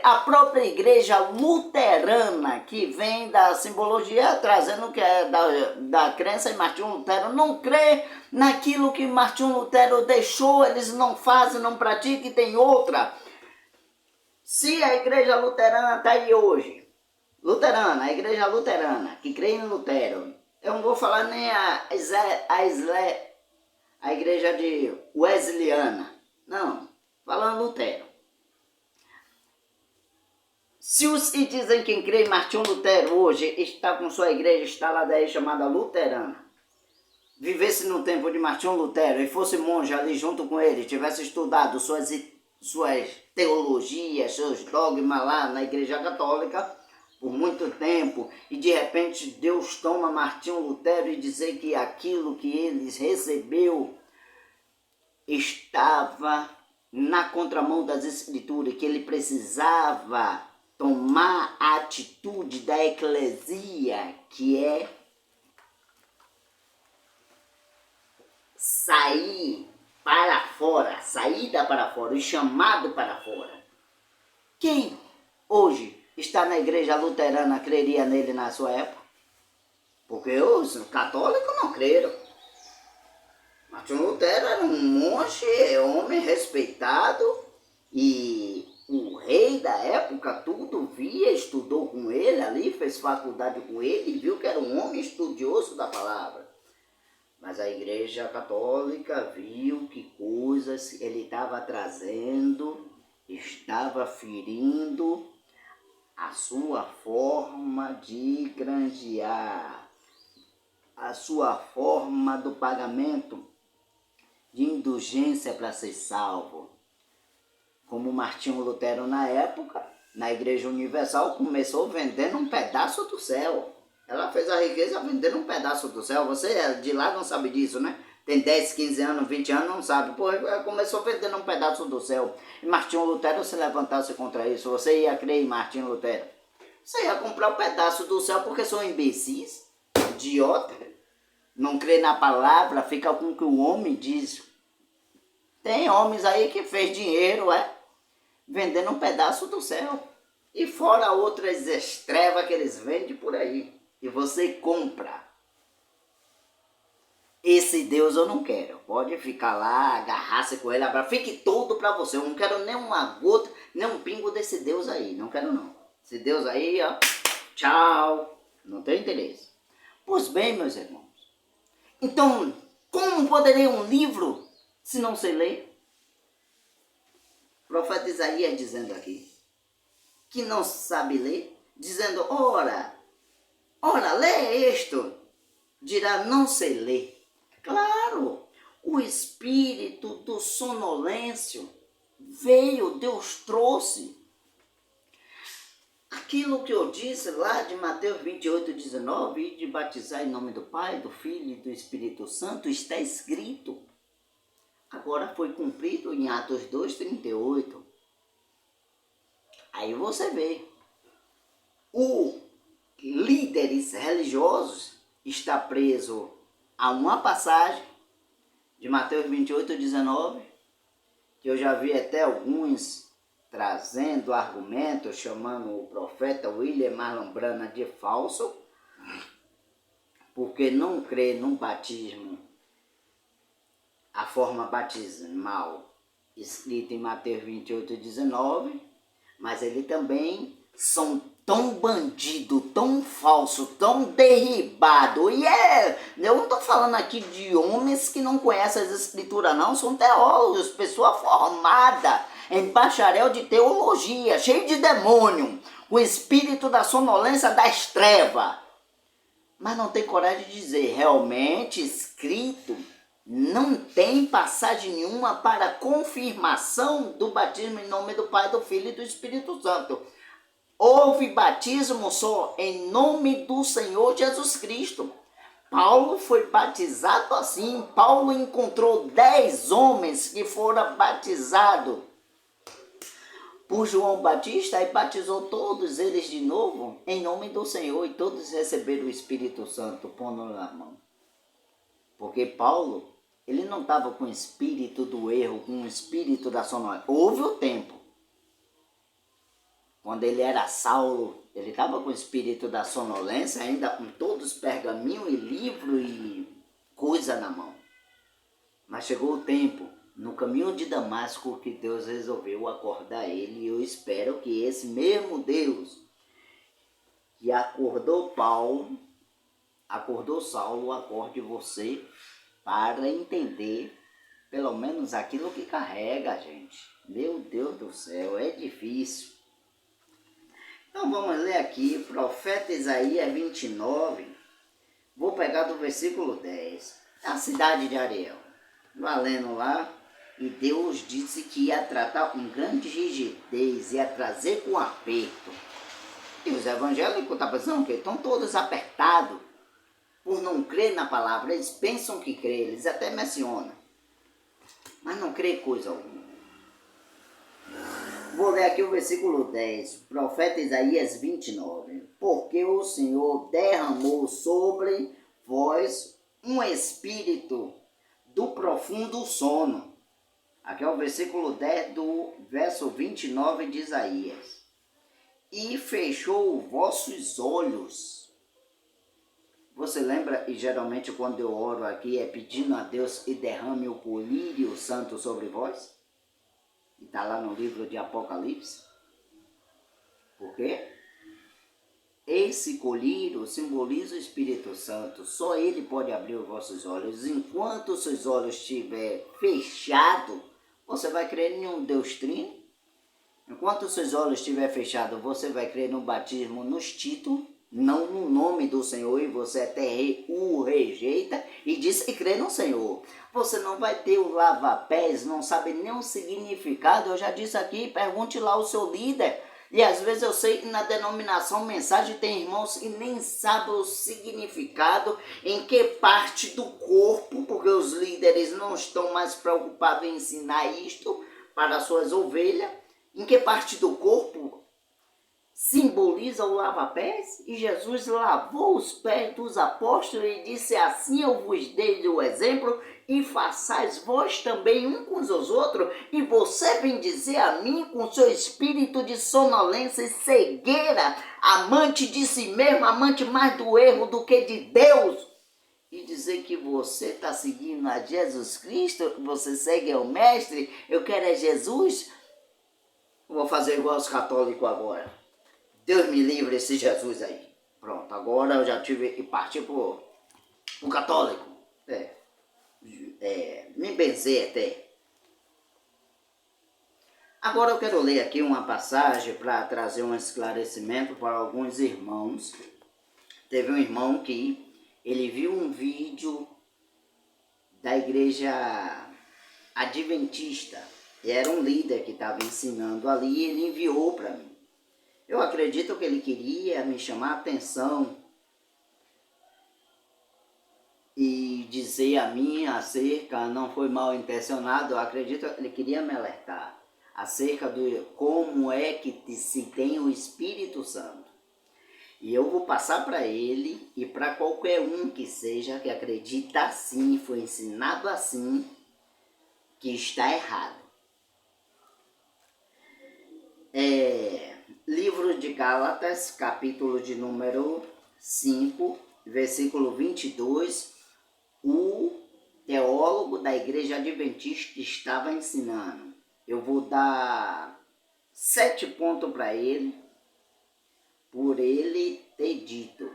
a própria igreja luterana, que vem da simbologia, trazendo que é da crença em Martinho Lutero, não crê naquilo que Martinho Lutero deixou, eles não fazem, não praticam, e tem outra. Se a igreja luterana está aí hoje, luterana, a igreja luterana, que crê em Lutero, eu não vou falar nem a igreja de Wesleyana, não, falando Lutero. Se os que dizem que crê em Martinho Lutero hoje está com sua igreja instalada aí chamada luterana, vivesse no tempo de Martinho Lutero e fosse monge ali junto com ele, tivesse estudado suas teologias, seus dogmas lá na igreja católica por muito tempo, e de repente Deus toma Martinho Lutero e dizer que aquilo que eles recebeu estava na contramão das Escrituras, que ele precisava tomar a atitude da eclesia, que é sair para fora, saída para fora, o chamado para fora. Quem hoje está na igreja luterana creria nele na sua época? Porque os católicos não creram. Martinho Lutero era um monge, homem respeitado, e o rei da época tudo via, estudou com ele ali, fez faculdade com ele e viu que era um homem estudioso da palavra. Mas a Igreja Católica viu que coisas ele estava trazendo, estava ferindo a sua forma de granjear, a sua forma do pagamento de indulgência para ser salvo. Como Martinho Lutero na época, na Igreja Universal, começou vendendo um pedaço do céu. Ela fez a riqueza vendendo um pedaço do céu. Você de lá não sabe disso, né? Tem 10, 15 anos, 20 anos, não sabe. Pô, ela começou vendendo um pedaço do céu. E Martinho Lutero se levantasse contra isso, você ia crer em Martinho Lutero? Você ia comprar um pedaço do céu porque são imbecis, idiota. Não crê na palavra, fica com o que o homem diz. Tem homens aí que fez dinheiro, vendendo um pedaço do céu. E fora outras estrevas que eles vendem por aí. E você compra. Esse Deus eu não quero. Pode ficar lá, agarrar-se com ele, abraçar. Fique tudo para você. Eu não quero nem uma gota, nem um pingo desse Deus aí. Não quero não. Esse Deus aí, ó, tchau. Não tenho interesse. Pois bem, meus irmãos. Então, como poderia um livro se não se lê? O profeta Isaías dizendo aqui, que não sabe ler, dizendo, ora, lê isto, dirá, não sei ler. Claro, o espírito do sonolêncio veio, Deus trouxe. Aquilo que eu disse lá de Mateus 28, 19, de batizar em nome do Pai, do Filho e do Espírito Santo, está escrito. Agora foi cumprido em Atos 2, 38. Aí você vê, os líderes religiosos está preso a uma passagem de Mateus 28, 19, que eu já vi até alguns trazendo argumentos, chamando o profeta William Marlon Branham de falso, porque não crê num batismo, a forma batismal escrita em Mateus 28, 19, mas ele também são tão bandido, tão falso, tão derribado. E eu não estou falando aqui de homens que não conhecem as escrituras, não, são teólogos, pessoa formada em bacharel de teologia, cheio de demônio, o espírito da sonolência das trevas. Mas não tem coragem de dizer, realmente escrito, não tem passagem nenhuma para confirmação do batismo em nome do Pai, do Filho e do Espírito Santo. Houve batismo só em nome do Senhor Jesus Cristo. Paulo foi batizado assim. Paulo encontrou 10 homens que foram batizados por João Batista e batizou todos eles de novo em nome do Senhor, e todos receberam o Espírito Santo pondo na mão. Porque Paulo, ele não estava com o espírito do erro, com o espírito da sonolência. Houve o tempo. Quando ele era Saulo, ele estava com o espírito da sonolência, ainda com todos os pergaminhos e livro e coisa na mão. Mas chegou o tempo, no caminho de Damasco, que Deus resolveu acordar ele. E eu espero que esse mesmo Deus que acordou Saulo, acorde você para entender pelo menos aquilo que carrega, gente. Meu Deus do céu, é difícil. Então vamos ler aqui, profeta Isaías 29, vou pegar do versículo 10, a cidade de Ariel. Valendo lá, e Deus disse que ia tratar com grande rigidez, ia trazer com aperto. E os evangélicos estão pensando que estão todos apertados por não crer na palavra. Eles pensam que crê, eles até mencionam, mas não crê coisa alguma. Vou ler aqui o versículo 10, profeta Isaías 29. Porque o Senhor derramou sobre vós um espírito do profundo sono. Aqui é o versículo 10 do verso 29 de Isaías. E fechou vossos olhos. Você lembra, e geralmente quando eu oro aqui é pedindo a Deus e derrame o colírio santo sobre vós? Está lá no livro de Apocalipse. Por quê? esse colírio simboliza o Espírito Santo. Só ele pode abrir os vossos olhos. Enquanto os seus olhos estiverem fechados, você vai crer em um Deus Trino. Enquanto os seus olhos estiverem fechados, você vai crer no batismo nos títulos, não no nome do Senhor, e você até o rejeita e diz que crê no Senhor. Você não vai ter o lava-pés, não sabe nem o significado. Eu já disse aqui, pergunte lá ao seu líder. E às vezes eu sei que na denominação mensagem tem irmãos que nem sabem o significado, em que parte do corpo, porque os líderes não estão mais preocupados em ensinar isto para as suas ovelhas, em que parte do corpo simboliza o lava-pés, e Jesus lavou os pés dos apóstolos e disse: assim eu vos dei o exemplo, e façais vós também um com os outros. E você vem dizer a mim, com seu espírito de sonolência e cegueira, amante de si mesmo, amante mais do erro do que de Deus, e dizer que você está seguindo a Jesus Cristo, você segue ao Mestre, eu quero é Jesus. Vou fazer igual os católicos agora. Deus me livre esse Jesus aí. Pronto, agora eu já tive que partir pro católico. Me benzer até. Agora eu quero ler aqui uma passagem para trazer um esclarecimento para alguns irmãos. Teve um irmão que ele viu um vídeo da igreja adventista. E era um líder que estava ensinando ali e ele enviou para mim. Eu acredito que ele queria me chamar a atenção e dizer a mim acerca, não foi mal intencionado, eu acredito que ele queria me alertar acerca de como é que se tem o Espírito Santo. E eu vou passar para ele e para qualquer um que seja, que acredita assim, foi ensinado assim, que está errado. Livro de Gálatas, capítulo de número 5, versículo 22, o teólogo da igreja adventista estava ensinando. Eu vou dar 7 pontos para ele, por ele ter dito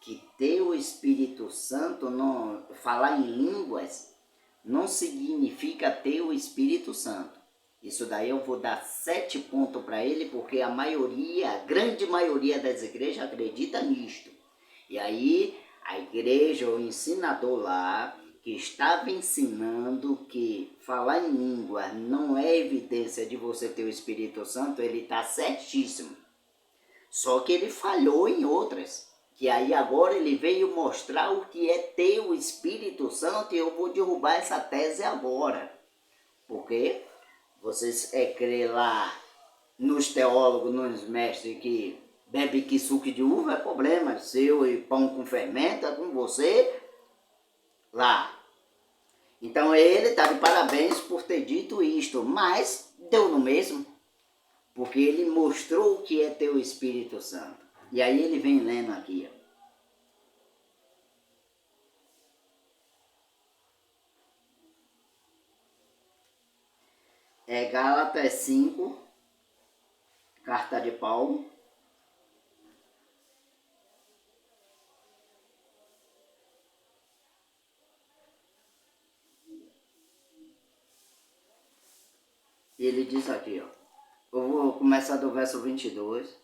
que ter o Espírito Santo, não, falar em línguas, não significa ter o Espírito Santo. Isso daí eu vou dar 7 pontos para ele, porque a grande maioria das igrejas acredita nisto. E aí a igreja, o ensinador lá, que estava ensinando que falar em língua não é evidência de você ter o Espírito Santo, ele está certíssimo. Só que ele falhou em outras. Que aí agora ele veio mostrar o que é ter o Espírito Santo, e eu vou derrubar essa tese agora. Por quê? Vocês crer lá nos teólogos, nos mestres que bebe que suco de uva, é problema seu, e pão com fermento é com você lá. Então ele está de parabéns por ter dito isto, mas deu no mesmo, porque ele mostrou o que é ter o Espírito Santo. E aí ele vem lendo aqui, ó. Gálatas 5, carta de Paulo. Ele diz aqui, ó. Eu vou começar do verso 22.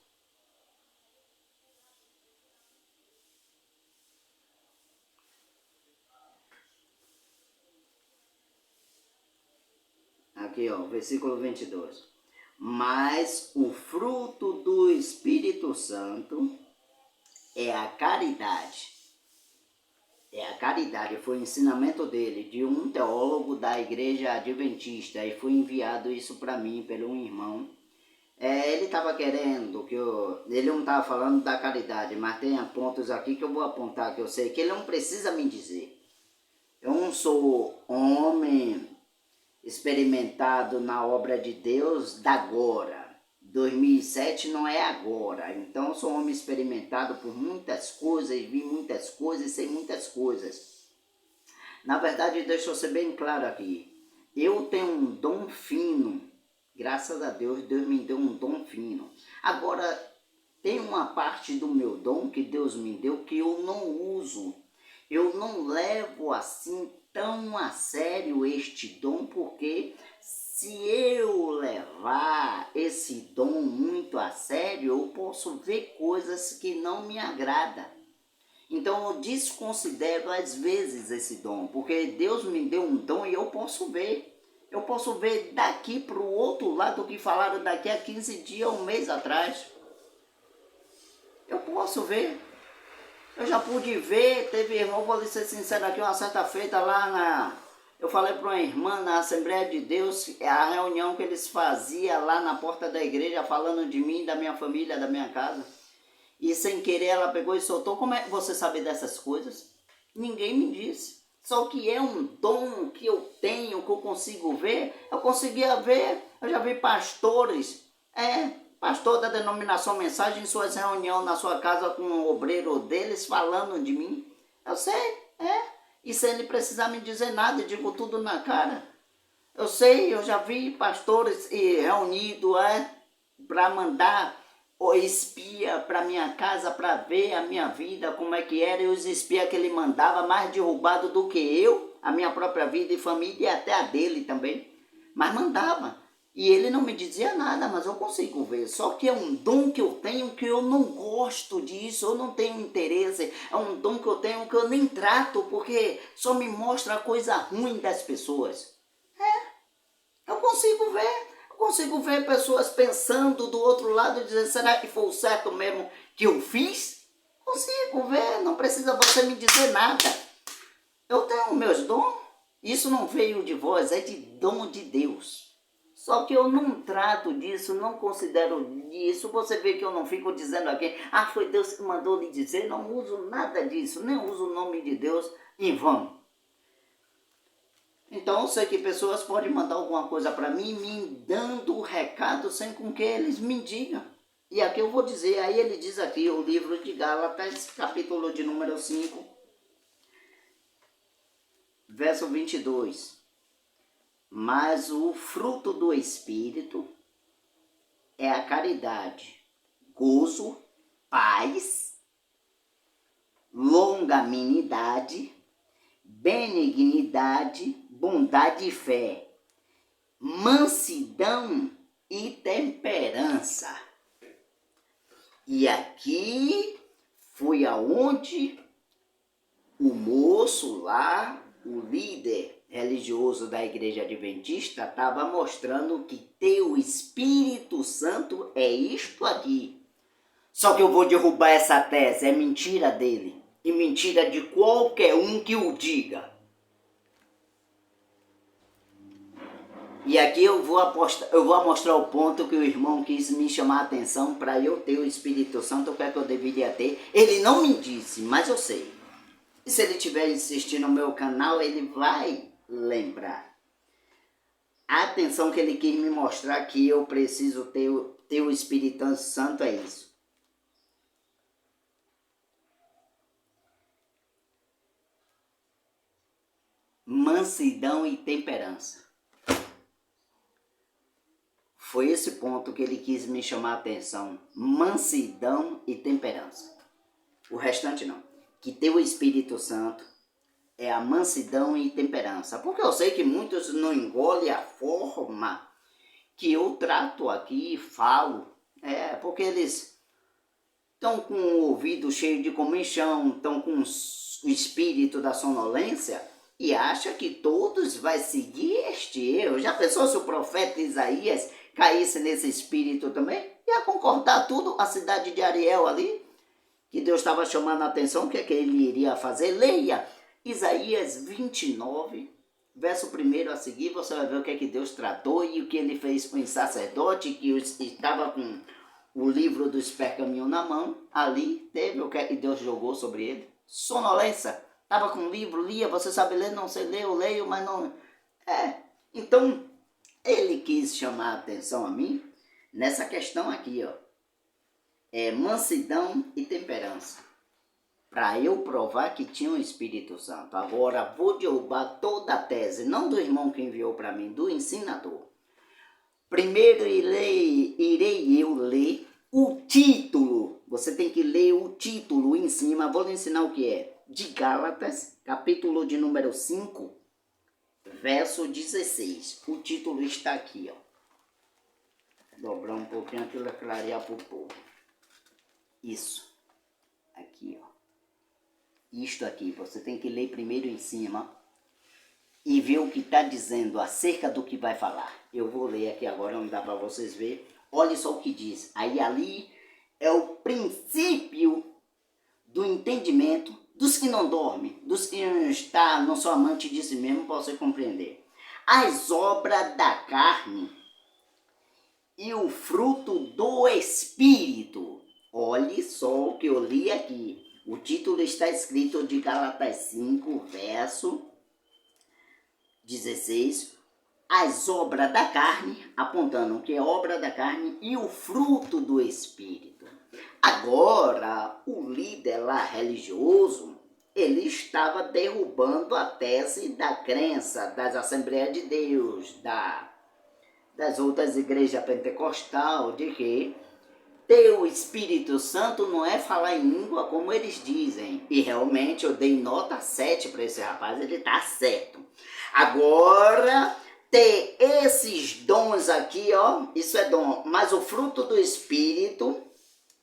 Aqui, ó, versículo 22. Mas o fruto do Espírito Santo é a caridade. É a caridade, foi o ensinamento dele, de um teólogo da igreja adventista, e foi enviado isso para mim, pelo um irmão. Ele estava querendo que ele não estava falando da caridade, mas tem pontos aqui que eu vou apontar, que eu sei que ele não precisa me dizer. Eu não sou homem experimentado na obra de Deus da agora. 2007 não é agora. Então eu sou um homem experimentado por muitas coisas, vi muitas coisas, sei muitas coisas. Na verdade, deixa eu ser bem claro aqui. Eu tenho um dom fino. Graças a Deus, Deus me deu um dom fino. Agora, tem uma parte do meu dom que Deus me deu que eu não uso. Eu não levo assim tão a sério este dom, porque se eu levar esse dom muito a sério, eu posso ver coisas que não me agradam. Então eu desconsidero às vezes esse dom, porque Deus me deu um dom e eu posso ver. Eu posso ver daqui para o outro lado o que falaram daqui a 15 dias, um mês atrás. Eu posso ver. Eu já pude ver, teve irmão, vou lhe ser sincero aqui, uma certa feita lá eu falei para uma irmã na Assembleia de Deus, a reunião que eles faziam lá na porta da igreja, falando de mim, da minha família, da minha casa. E sem querer ela pegou e soltou. Como é que você sabe dessas coisas? Ninguém me disse. Só que é um dom que eu tenho, que eu consigo ver. Eu conseguia ver, eu já vi pastores, pastor da denominação Mensagem, em suas reuniões na sua casa com um obreiro deles, falando de mim. Eu sei, e sem ele precisar me dizer nada, eu digo tudo na cara. Eu sei, eu já vi pastores reunidos para mandar ou espia para minha casa para ver a minha vida, como é que era, e os espias que ele mandava, mais derrubado do que eu, a minha própria vida e família, e até a dele também, mas mandava. E ele não me dizia nada, mas eu consigo ver. Só que é um dom que eu tenho que eu não gosto disso, eu não tenho interesse. É um dom que eu tenho que eu nem trato, porque só me mostra a coisa ruim das pessoas. Eu consigo ver. Eu consigo ver pessoas pensando do outro lado e dizendo, será que foi o certo mesmo que eu fiz? Consigo ver, não precisa você me dizer nada. Eu tenho meus dons. Isso não veio de vós, é de dom de Deus. Só que eu não trato disso, não considero disso. Você vê que eu não fico dizendo aqui, foi Deus que mandou lhe dizer. Não uso nada disso, nem uso o nome de Deus em vão. Então eu sei que pessoas podem mandar alguma coisa para mim, me dando o recado sem com que eles me digam. E aqui eu vou dizer, aí ele diz aqui, o livro de Gálatas, capítulo de número 5, verso 22. Mas o fruto do Espírito é a caridade, gozo, paz, longanimidade, benignidade, bondade e fé, mansidão e temperança. E aqui foi aonde o moço lá, o líder religioso da igreja adventista, estava mostrando que ter o Espírito Santo é isto aqui. Só que eu vou derrubar essa tese, é mentira dele. E mentira de qualquer um que o diga. E aqui eu vou mostrar o ponto que o irmão quis me chamar a atenção para eu ter o Espírito Santo, o que é que eu deveria ter. Ele não me disse, mas eu sei. E se ele estiver insistindo no meu canal, ele vai lembrar. A atenção que ele quis me mostrar que eu preciso ter o Espírito Santo é isso. Mansidão e temperança. Foi esse ponto que ele quis me chamar a atenção. Mansidão e temperança. O restante não. Que ter o Espírito Santo é a mansidão e temperança. Porque eu sei que muitos não engolem a forma que eu trato aqui e falo. Porque eles estão com o ouvido cheio de comichão, estão com o espírito da sonolência e acham que todos vão seguir este erro. Já pensou se o profeta Isaías caísse nesse espírito também? Ia concordar tudo, a cidade de Ariel ali, que Deus estava chamando a atenção, o que é que ele iria fazer? Leia Isaías 29, verso 1 a seguir, você vai ver o que é que Deus tratou e o que ele fez com o sacerdote que estava com o livro dos pergaminhos na mão. Ali teve o que é que Deus jogou sobre ele. Sonolência. Estava com o livro, lia, você sabe ler, não sei ler, eu leio, mas não... Então, ele quis chamar a atenção a mim nessa questão aqui, ó. Mansidão e temperança. Para eu provar que tinha o Espírito Santo. Agora vou derrubar toda a tese, não do irmão que enviou para mim, do ensinador. Primeiro irei eu ler o título mas vou lhe ensinar o que é. De Gálatas, capítulo de número 5, verso 16. O título está aqui, ó. Dobrar um pouquinho aqui para clarear para o povo. Isso. Aqui, ó. Isto aqui, você tem que ler primeiro em cima e ver o que está dizendo acerca do que vai falar. Eu vou ler aqui agora, não dá para vocês verem. Olha só o que diz. Aí ali é o princípio do entendimento dos que não dormem, dos que não são amantes de si mesmo, para você compreender. As obras da carne e o fruto do Espírito. Olhe só o que eu li aqui. O título está escrito de Gálatas 5, verso 16. As obras da carne, apontando o que é obra da carne, e o fruto do Espírito. Agora, o líder lá religioso, ele estava derrubando a tese da crença das Assembleias de Deus, das outras igrejas pentecostal, de que ter o Espírito Santo não é falar em língua como eles dizem. E realmente eu dei nota 7 para esse rapaz, ele está certo. Agora, ter esses dons aqui, ó, isso é dom, mas o fruto do Espírito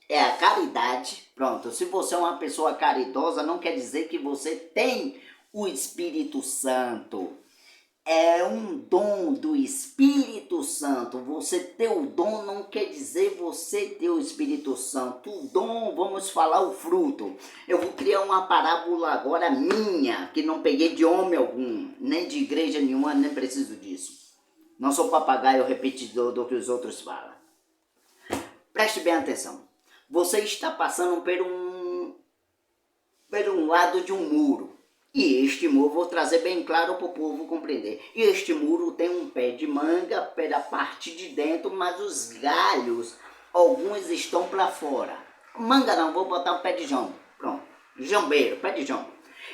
é a caridade. Pronto, se você é uma pessoa caridosa, não quer dizer que você tem o Espírito Santo. É um dom do Espírito Santo. Você ter o dom não quer dizer você ter o Espírito Santo. O dom, vamos falar o fruto. Eu vou criar uma parábola agora minha, que não peguei de homem algum, nem de igreja nenhuma, nem preciso disso. Não sou papagaio repetidor do que os outros falam. Preste bem atenção. Você está passando por um lado de um muro. E este muro, vou trazer bem claro para o povo compreender. E este muro tem um pé de manga pela parte de dentro, mas os galhos, alguns estão para fora. Manga não, vou botar um pé de jambo. Pronto, jambeiro, pé de jambo.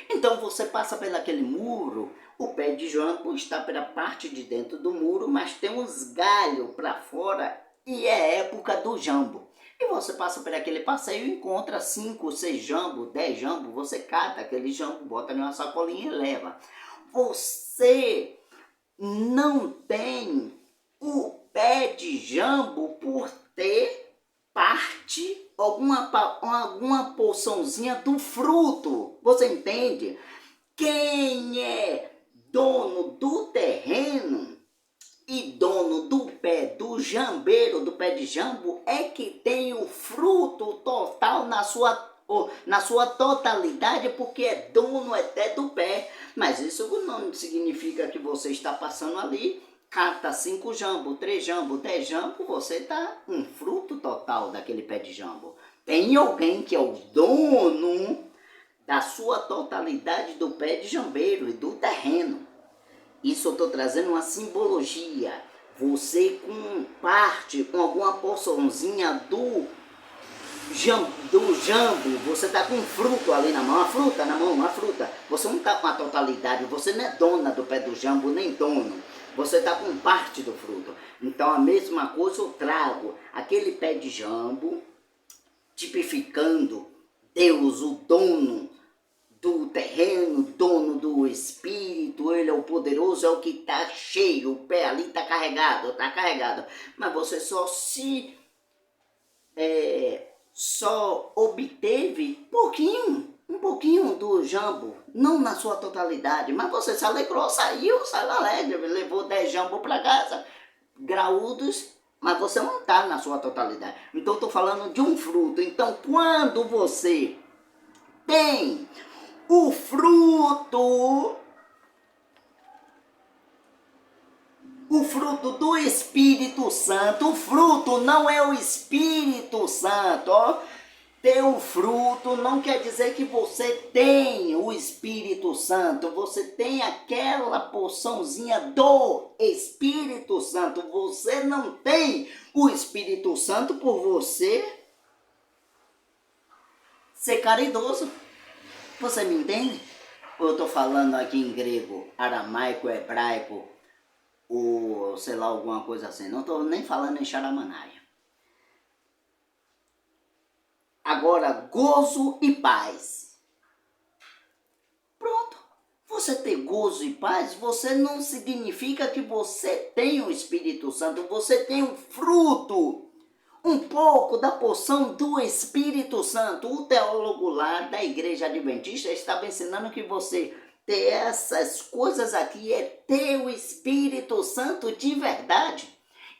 Então você passa pelaquele muro, o pé de jambo está pela parte de dentro do muro, mas tem uns galhos para fora e é época do jambo. E você passa por aquele passeio e encontra 5, 6 jambo, 10 jambo, você cata aquele jambo, bota numa sacolinha e leva. Você não tem o pé de jambo por ter parte, alguma porçãozinha do fruto. Você entende? Quem é dono do terreno e dono do pé do jambeiro, do pé de jambo, é que tem o fruto total na sua totalidade, porque é dono até do pé. Mas isso não significa que você está passando ali, cata 5 jambo, 3 jambo, 10 jambo, você está um fruto total daquele pé de jambo. Tem alguém que é o dono da sua totalidade do pé de jambeiro e do terreno. Isso eu estou trazendo uma simbologia. Você com alguma porçãozinha do jambo, você está com um fruto ali na mão, uma fruta na mão, uma fruta. Você não está com a totalidade, você não é dona do pé do jambo, nem dono. Você está com parte do fruto. Então a mesma coisa eu trago aquele pé de jambo, tipificando Deus, o dono do terreno, dono do Espírito, ele é o poderoso, é o que está cheio, o pé ali está carregado, mas você só obteve um pouquinho do jambo, não na sua totalidade, mas você se alegrou, saiu alegre, levou 10 jambo para casa, graúdos, mas você não está na sua totalidade. Então estou falando de um fruto. Então quando você tem o fruto do Espírito Santo. O fruto não é o Espírito Santo, ó. Ter o fruto não quer dizer que você tem o Espírito Santo. Você tem aquela porçãozinha do Espírito Santo. Você não tem o Espírito Santo por você ser caridoso. Você me entende? Ou eu estou falando aqui em grego, aramaico, hebraico, ou sei lá, alguma coisa assim. Não estou nem falando em charamanaia. Agora, gozo e paz. Pronto. Você ter gozo e paz, você não significa que você tem o Espírito Santo. Você tem um fruto, um pouco da porção do Espírito Santo. O teólogo lá da Igreja Adventista estava ensinando que você ter essas coisas aqui é ter o Espírito Santo de verdade.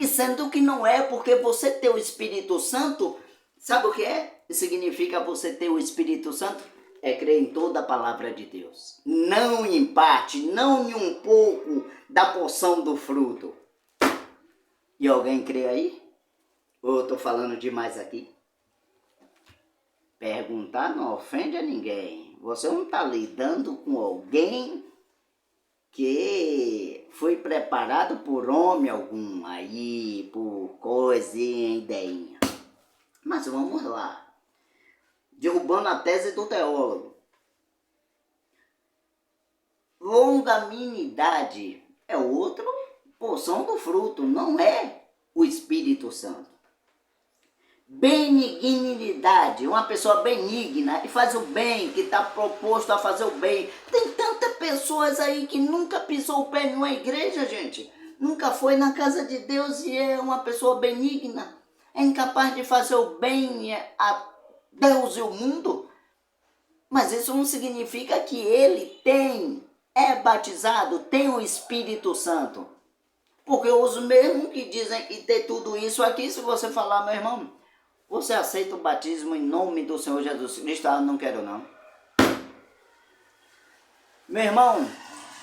E sendo que não é, porque você ter o Espírito Santo, sabe o que é? Significa você ter o Espírito Santo? É crer em toda a palavra de Deus. Não em parte, não em um pouco da porção do fruto. E alguém crê aí? Ou eu estou falando demais aqui? Perguntar não ofende a ninguém. Você não está lidando com alguém que foi preparado por homem algum aí, por coisinha, ideinha. Mas vamos lá. Derrubando a tese do teólogo. Longanimidade é outra porção do fruto, não é o Espírito Santo. Benignidade, uma pessoa benigna, que faz o bem, que está proposto a fazer o bem. Tem tantas pessoas aí que nunca pisou o pé numa igreja, gente. Nunca foi na casa de Deus e é uma pessoa benigna. É incapaz de fazer o bem a Deus e o mundo. Mas isso não significa que ele é batizado, tem o Espírito Santo. Porque os mesmos que dizem que tem tudo isso aqui, se você falar, meu irmão, você aceita o batismo em nome do Senhor Jesus Cristo? Ah, não quero não. Meu irmão,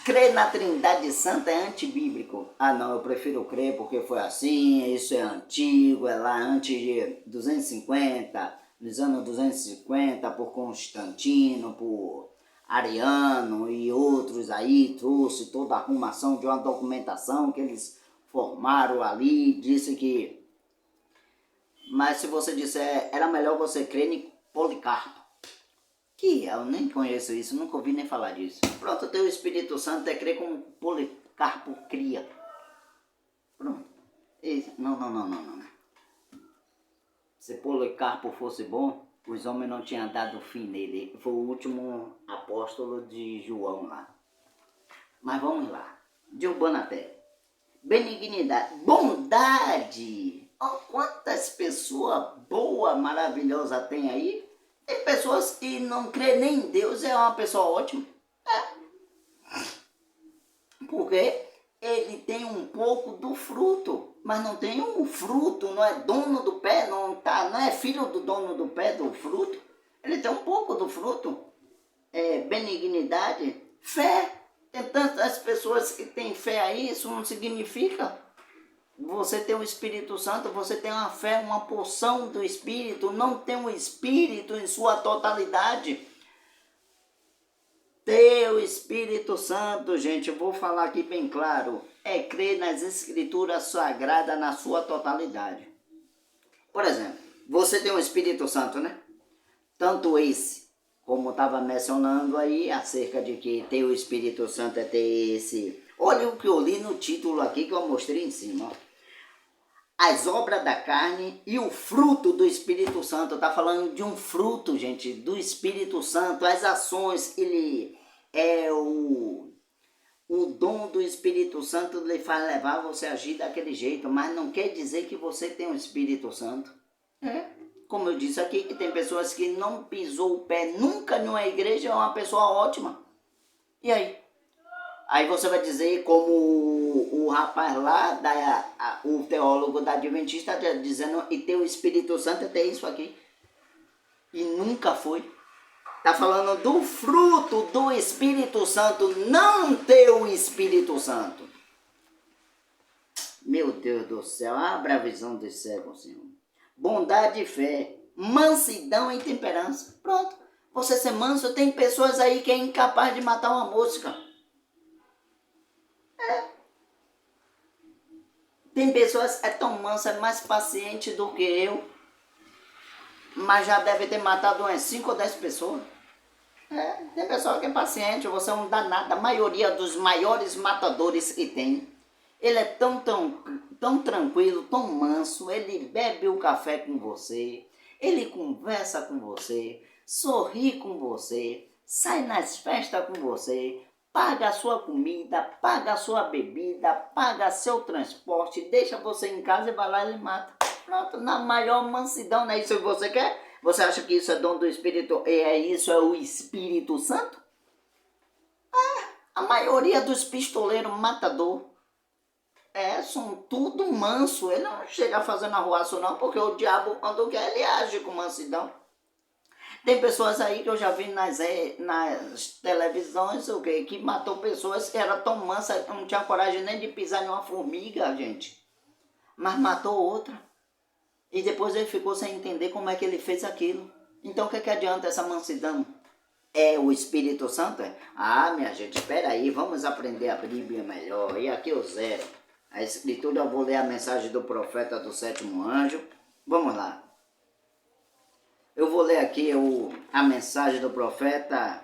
crer na Trindade Santa é antibíblico. Ah não, eu prefiro crer porque foi assim, isso é antigo, é lá antes de 250, nos anos 250, por Constantino, por Ariano e outros aí, trouxe toda a arrumação de uma documentação que eles formaram ali, disse que... Mas se você disser, era melhor você crer em Policarpo. Que eu nem conheço isso, nunca ouvi nem falar disso. Pronto, ter o Espírito Santo é crer como Policarpo cria. Pronto. Não. Se Policarpo fosse bom, os homens não tinham dado fim nele. Foi o último apóstolo de João lá. Mas vamos lá. Derrubando a terra. Benignidade. Bondade. Oh, quantas pessoas boas, maravilhosas tem aí. Tem pessoas que não crê nem em Deus, é uma pessoa ótima. Porque ele tem um pouco do fruto, mas não tem um fruto, não é dono do pé, não é filho do dono do pé do fruto. Ele tem um pouco do fruto. Benignidade, fé. Tem tantas pessoas que têm fé aí, isso não significa. Você tem o Espírito Santo, você tem uma fé, uma porção do Espírito, não tem o Espírito em sua totalidade. Ter o Espírito Santo, gente, eu vou falar aqui bem claro, é crer nas Escrituras Sagradas na sua totalidade. Por exemplo, você tem o Espírito Santo, né? Tanto esse, como estava mencionando aí, acerca de que ter o Espírito Santo é ter esse... Olha o que eu li no título aqui que eu mostrei em cima, ó. As obras da carne e o fruto do Espírito Santo. Está falando de um fruto, gente, do Espírito Santo. As ações, ele é o dom do Espírito Santo, ele faz levar você a agir daquele jeito, mas não quer dizer que você tem o Espírito Santo. Como eu disse aqui, que tem pessoas que não pisou o pé nunca numa igreja, é uma pessoa ótima. E aí? Aí você vai dizer, como o rapaz lá, o teólogo da Adventista, está dizendo, e ter o Espírito Santo é ter isso aqui. E nunca foi. Está falando do fruto do Espírito Santo, não ter o Espírito Santo. Meu Deus do céu, abra a visão dos cegos, Senhor. Bondade e fé, mansidão e temperança. Pronto. Você ser manso, tem pessoas aí que é incapaz de matar uma mosca. Tem pessoas que é tão mansa, é mais paciente do que eu, mas já deve ter matado umas 5 ou 10 pessoas. Tem pessoa que é paciente, você é um danado. A maioria dos maiores matadores que tem, ele é tão tranquilo, tão manso, ele bebe o café com você, Ele conversa com você, sorri com você, sai nas festas com você, paga a sua comida, paga a sua bebida, paga seu transporte, deixa você em casa e vai lá e ele mata. Pronto, na maior mansidão, não é isso que você quer? Você acha que isso é dom do Espírito? Isso é o Espírito Santo? A maioria dos pistoleiros matador são tudo manso. Ele não chega fazendo arruaço não, porque o diabo, quando quer, ele age com mansidão. Tem pessoas aí que eu já vi nas televisões, que matou pessoas que eram tão mansas, não tinha coragem nem de pisar em uma formiga, gente. Mas matou outra. E depois ele ficou sem entender como é que ele fez aquilo. Então o que adianta essa mansidão? É o Espírito Santo? Ah, minha gente, espera aí, vamos aprender a Bíblia melhor. E aqui eu zero. A Escritura, eu vou ler a mensagem do profeta do sétimo anjo. Vamos lá. Eu vou ler aqui a mensagem do profeta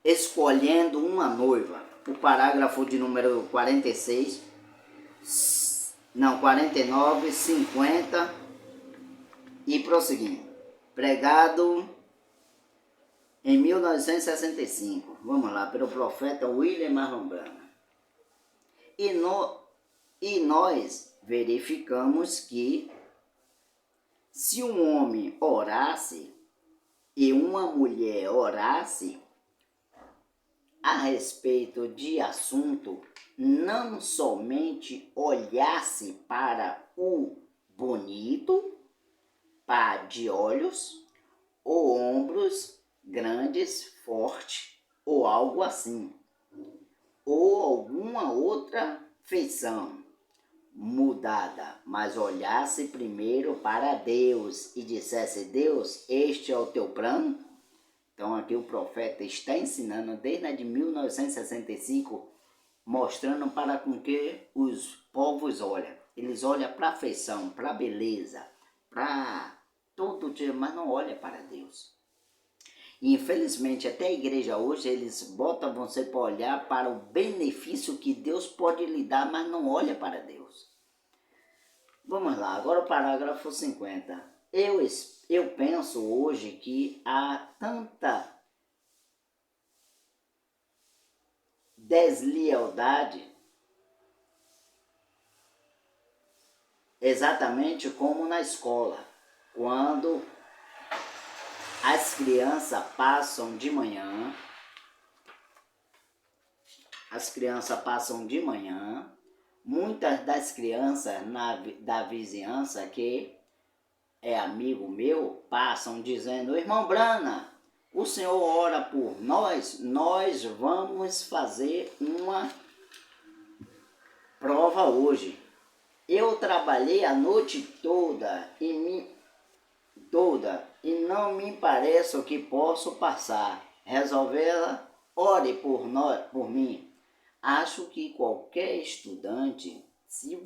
escolhendo uma noiva. O parágrafo de número 46, 49, 50 e prosseguindo. Pregado em 1965, vamos lá, pelo profeta William Marlon Branham. E nós verificamos que se um homem orasse e uma mulher orasse a respeito de assunto, não somente olhasse para o bonito, par de olhos, ou ombros grandes, forte, ou algo assim, ou alguma outra feição mudada, mas olhasse primeiro para Deus e dissesse: Deus, este é o teu plano? Então aqui o profeta está ensinando desde a de 1965, mostrando para com que os povos olham. Eles olham para a feição, para a beleza, para todo dia, mas não olham para Deus. E infelizmente até a igreja hoje eles botam você para olhar para o benefício que Deus pode lhe dar, mas não olha para Deus. Vamos lá, agora o parágrafo 50. Eu penso hoje que há tanta deslealdade, exatamente como na escola, quando as crianças passam de manhã, muitas das crianças da vizinhança que é amigo meu, passam dizendo: irmão Brana, o senhor ora por nós, nós vamos fazer uma prova hoje. Eu trabalhei a noite toda e não me parece o que posso passar. Resolvê-la, ore por mim. Acho que qualquer estudante, se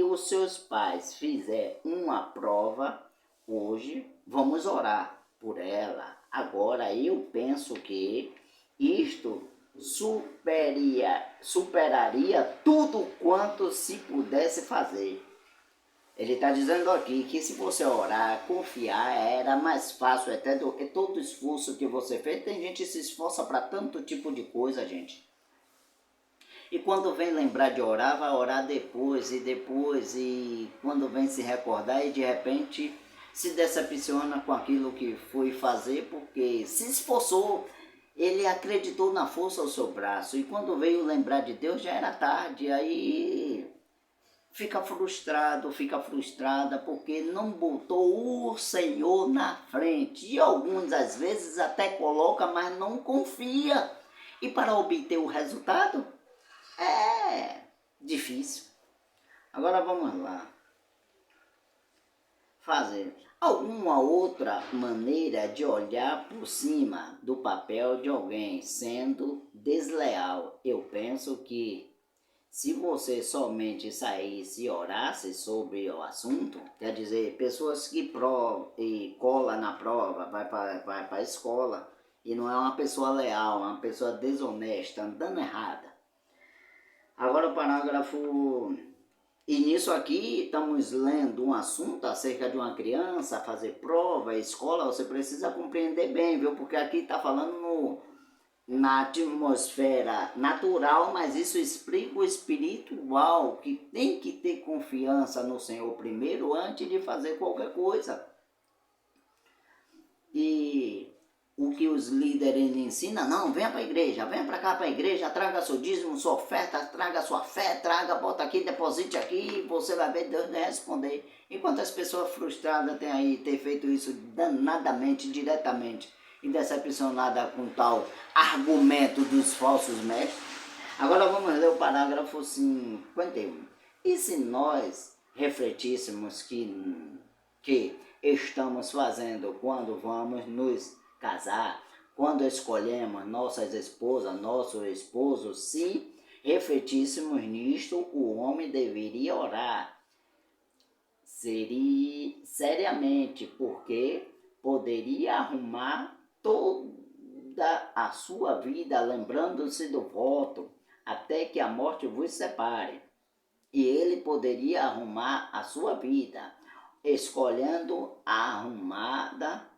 os seus pais fizerem uma prova hoje, vamos orar por ela. Agora eu penso que isto superaria tudo quanto se pudesse fazer. Ele está dizendo aqui que se você orar, confiar, era mais fácil até do que todo o esforço que você fez. Tem gente que se esforça para tanto tipo de coisa, gente. E quando vem lembrar de orar, vai orar depois, e quando vem se recordar, e de repente se decepciona com aquilo que foi fazer, porque se esforçou, ele acreditou na força do seu braço, e quando veio lembrar de Deus já era tarde, aí fica frustrada, porque não botou o Senhor na frente, e alguns às vezes até coloca, mas não confia, e para obter o resultado, é difícil. Agora vamos lá. Fazer alguma outra maneira de olhar por cima do papel de alguém sendo desleal. Eu penso que se você somente saísse e orasse sobre o assunto, quer dizer, pessoas que cola na prova, vai para a escola e não é uma pessoa leal, é uma pessoa desonesta, andando errada. Agora o parágrafo E nisso aqui estamos lendo um assunto acerca de uma criança fazer prova, escola, você precisa compreender bem, viu? Porque aqui está falando na atmosfera natural, mas isso explica o espiritual, que tem que ter confiança no Senhor primeiro antes de fazer qualquer coisa. E o que os líderes ensinam, não, venha para a igreja, venha para cá para a igreja, traga seu dízimo, sua oferta, traga sua fé, traga, bota aqui, deposite aqui, você vai ver Deus vai responder. E quantas pessoas frustradas têm aí ter feito isso danadamente, diretamente, e decepcionada com tal argumento dos falsos mestres? Agora vamos ler o parágrafo 51. E se nós refletíssemos que estamos fazendo quando vamos nos casar, quando escolhemos nossas esposas, nosso esposo, se refletíssemos nisto, o homem deveria orar seriamente, porque poderia arrumar toda a sua vida lembrando-se do voto, até que a morte vos separe. E ele poderia arrumar a sua vida, escolhendo a arrumada,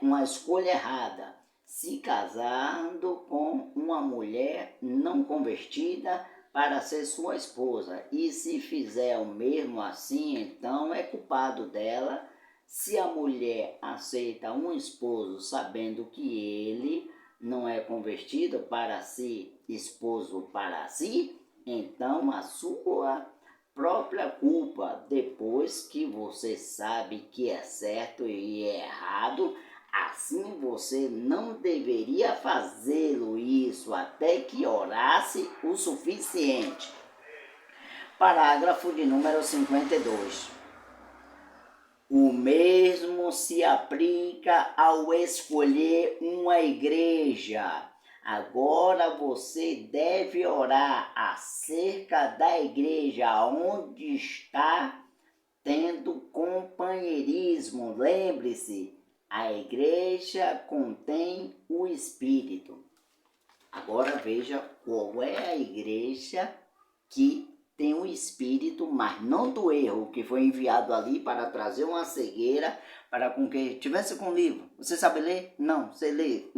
uma escolha errada, se casando com uma mulher não convertida para ser sua esposa. E se fizer o mesmo assim, então é culpado dela. Se a mulher aceita um esposo sabendo que ele não é convertido para ser esposo para si, então a sua própria culpa, depois que você sabe que é certo e é errado, assim você não deveria fazê-lo isso até que orasse o suficiente. Parágrafo de número 52. O mesmo se aplica ao escolher uma igreja. Agora você deve orar acerca da igreja onde está tendo companheirismo. Lembre-se, a igreja contém o Espírito. Agora veja qual é a igreja que tem o Espírito, mas não do erro, que foi enviado ali para trazer uma cegueira, para com que tivesse com o livro. Você sabe ler? Não, você lê,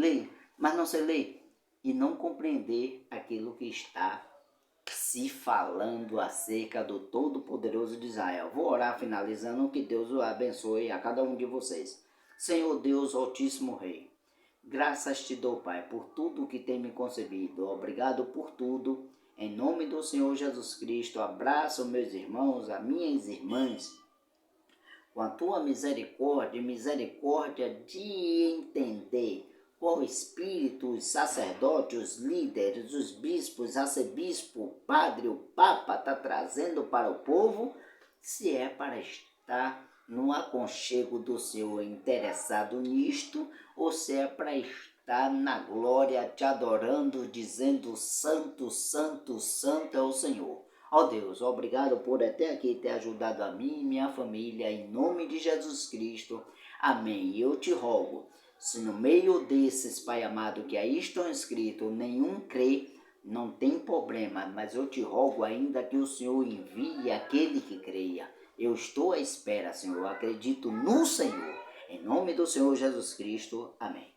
mas não sei ler. E não compreender aquilo que está se falando acerca do Todo-Poderoso de Israel. Vou orar finalizando, que Deus o abençoe a cada um de vocês. Senhor Deus, Altíssimo Rei, graças te dou, Pai, por tudo que tem me concebido. Obrigado por tudo. Em nome do Senhor Jesus Cristo, abraço meus irmãos, as minhas irmãs, com a tua misericórdia de entender qual espírito os sacerdotes, os líderes, os bispos, arcebispo, o padre, o papa está trazendo para o povo, se é para estar no aconchego do Senhor interessado nisto, ou se é para estar na glória te adorando, dizendo santo, santo, santo é o Senhor. Ó Deus, obrigado por até aqui ter ajudado a mim e minha família, em nome de Jesus Cristo. Amém. E eu te rogo, se no meio desses, Pai amado, que aí estão escritos, nenhum crê, não tem problema, mas eu te rogo ainda que o Senhor envie aquele que creia. Eu estou à espera, Senhor, eu acredito no Senhor. Em nome do Senhor Jesus Cristo. Amém.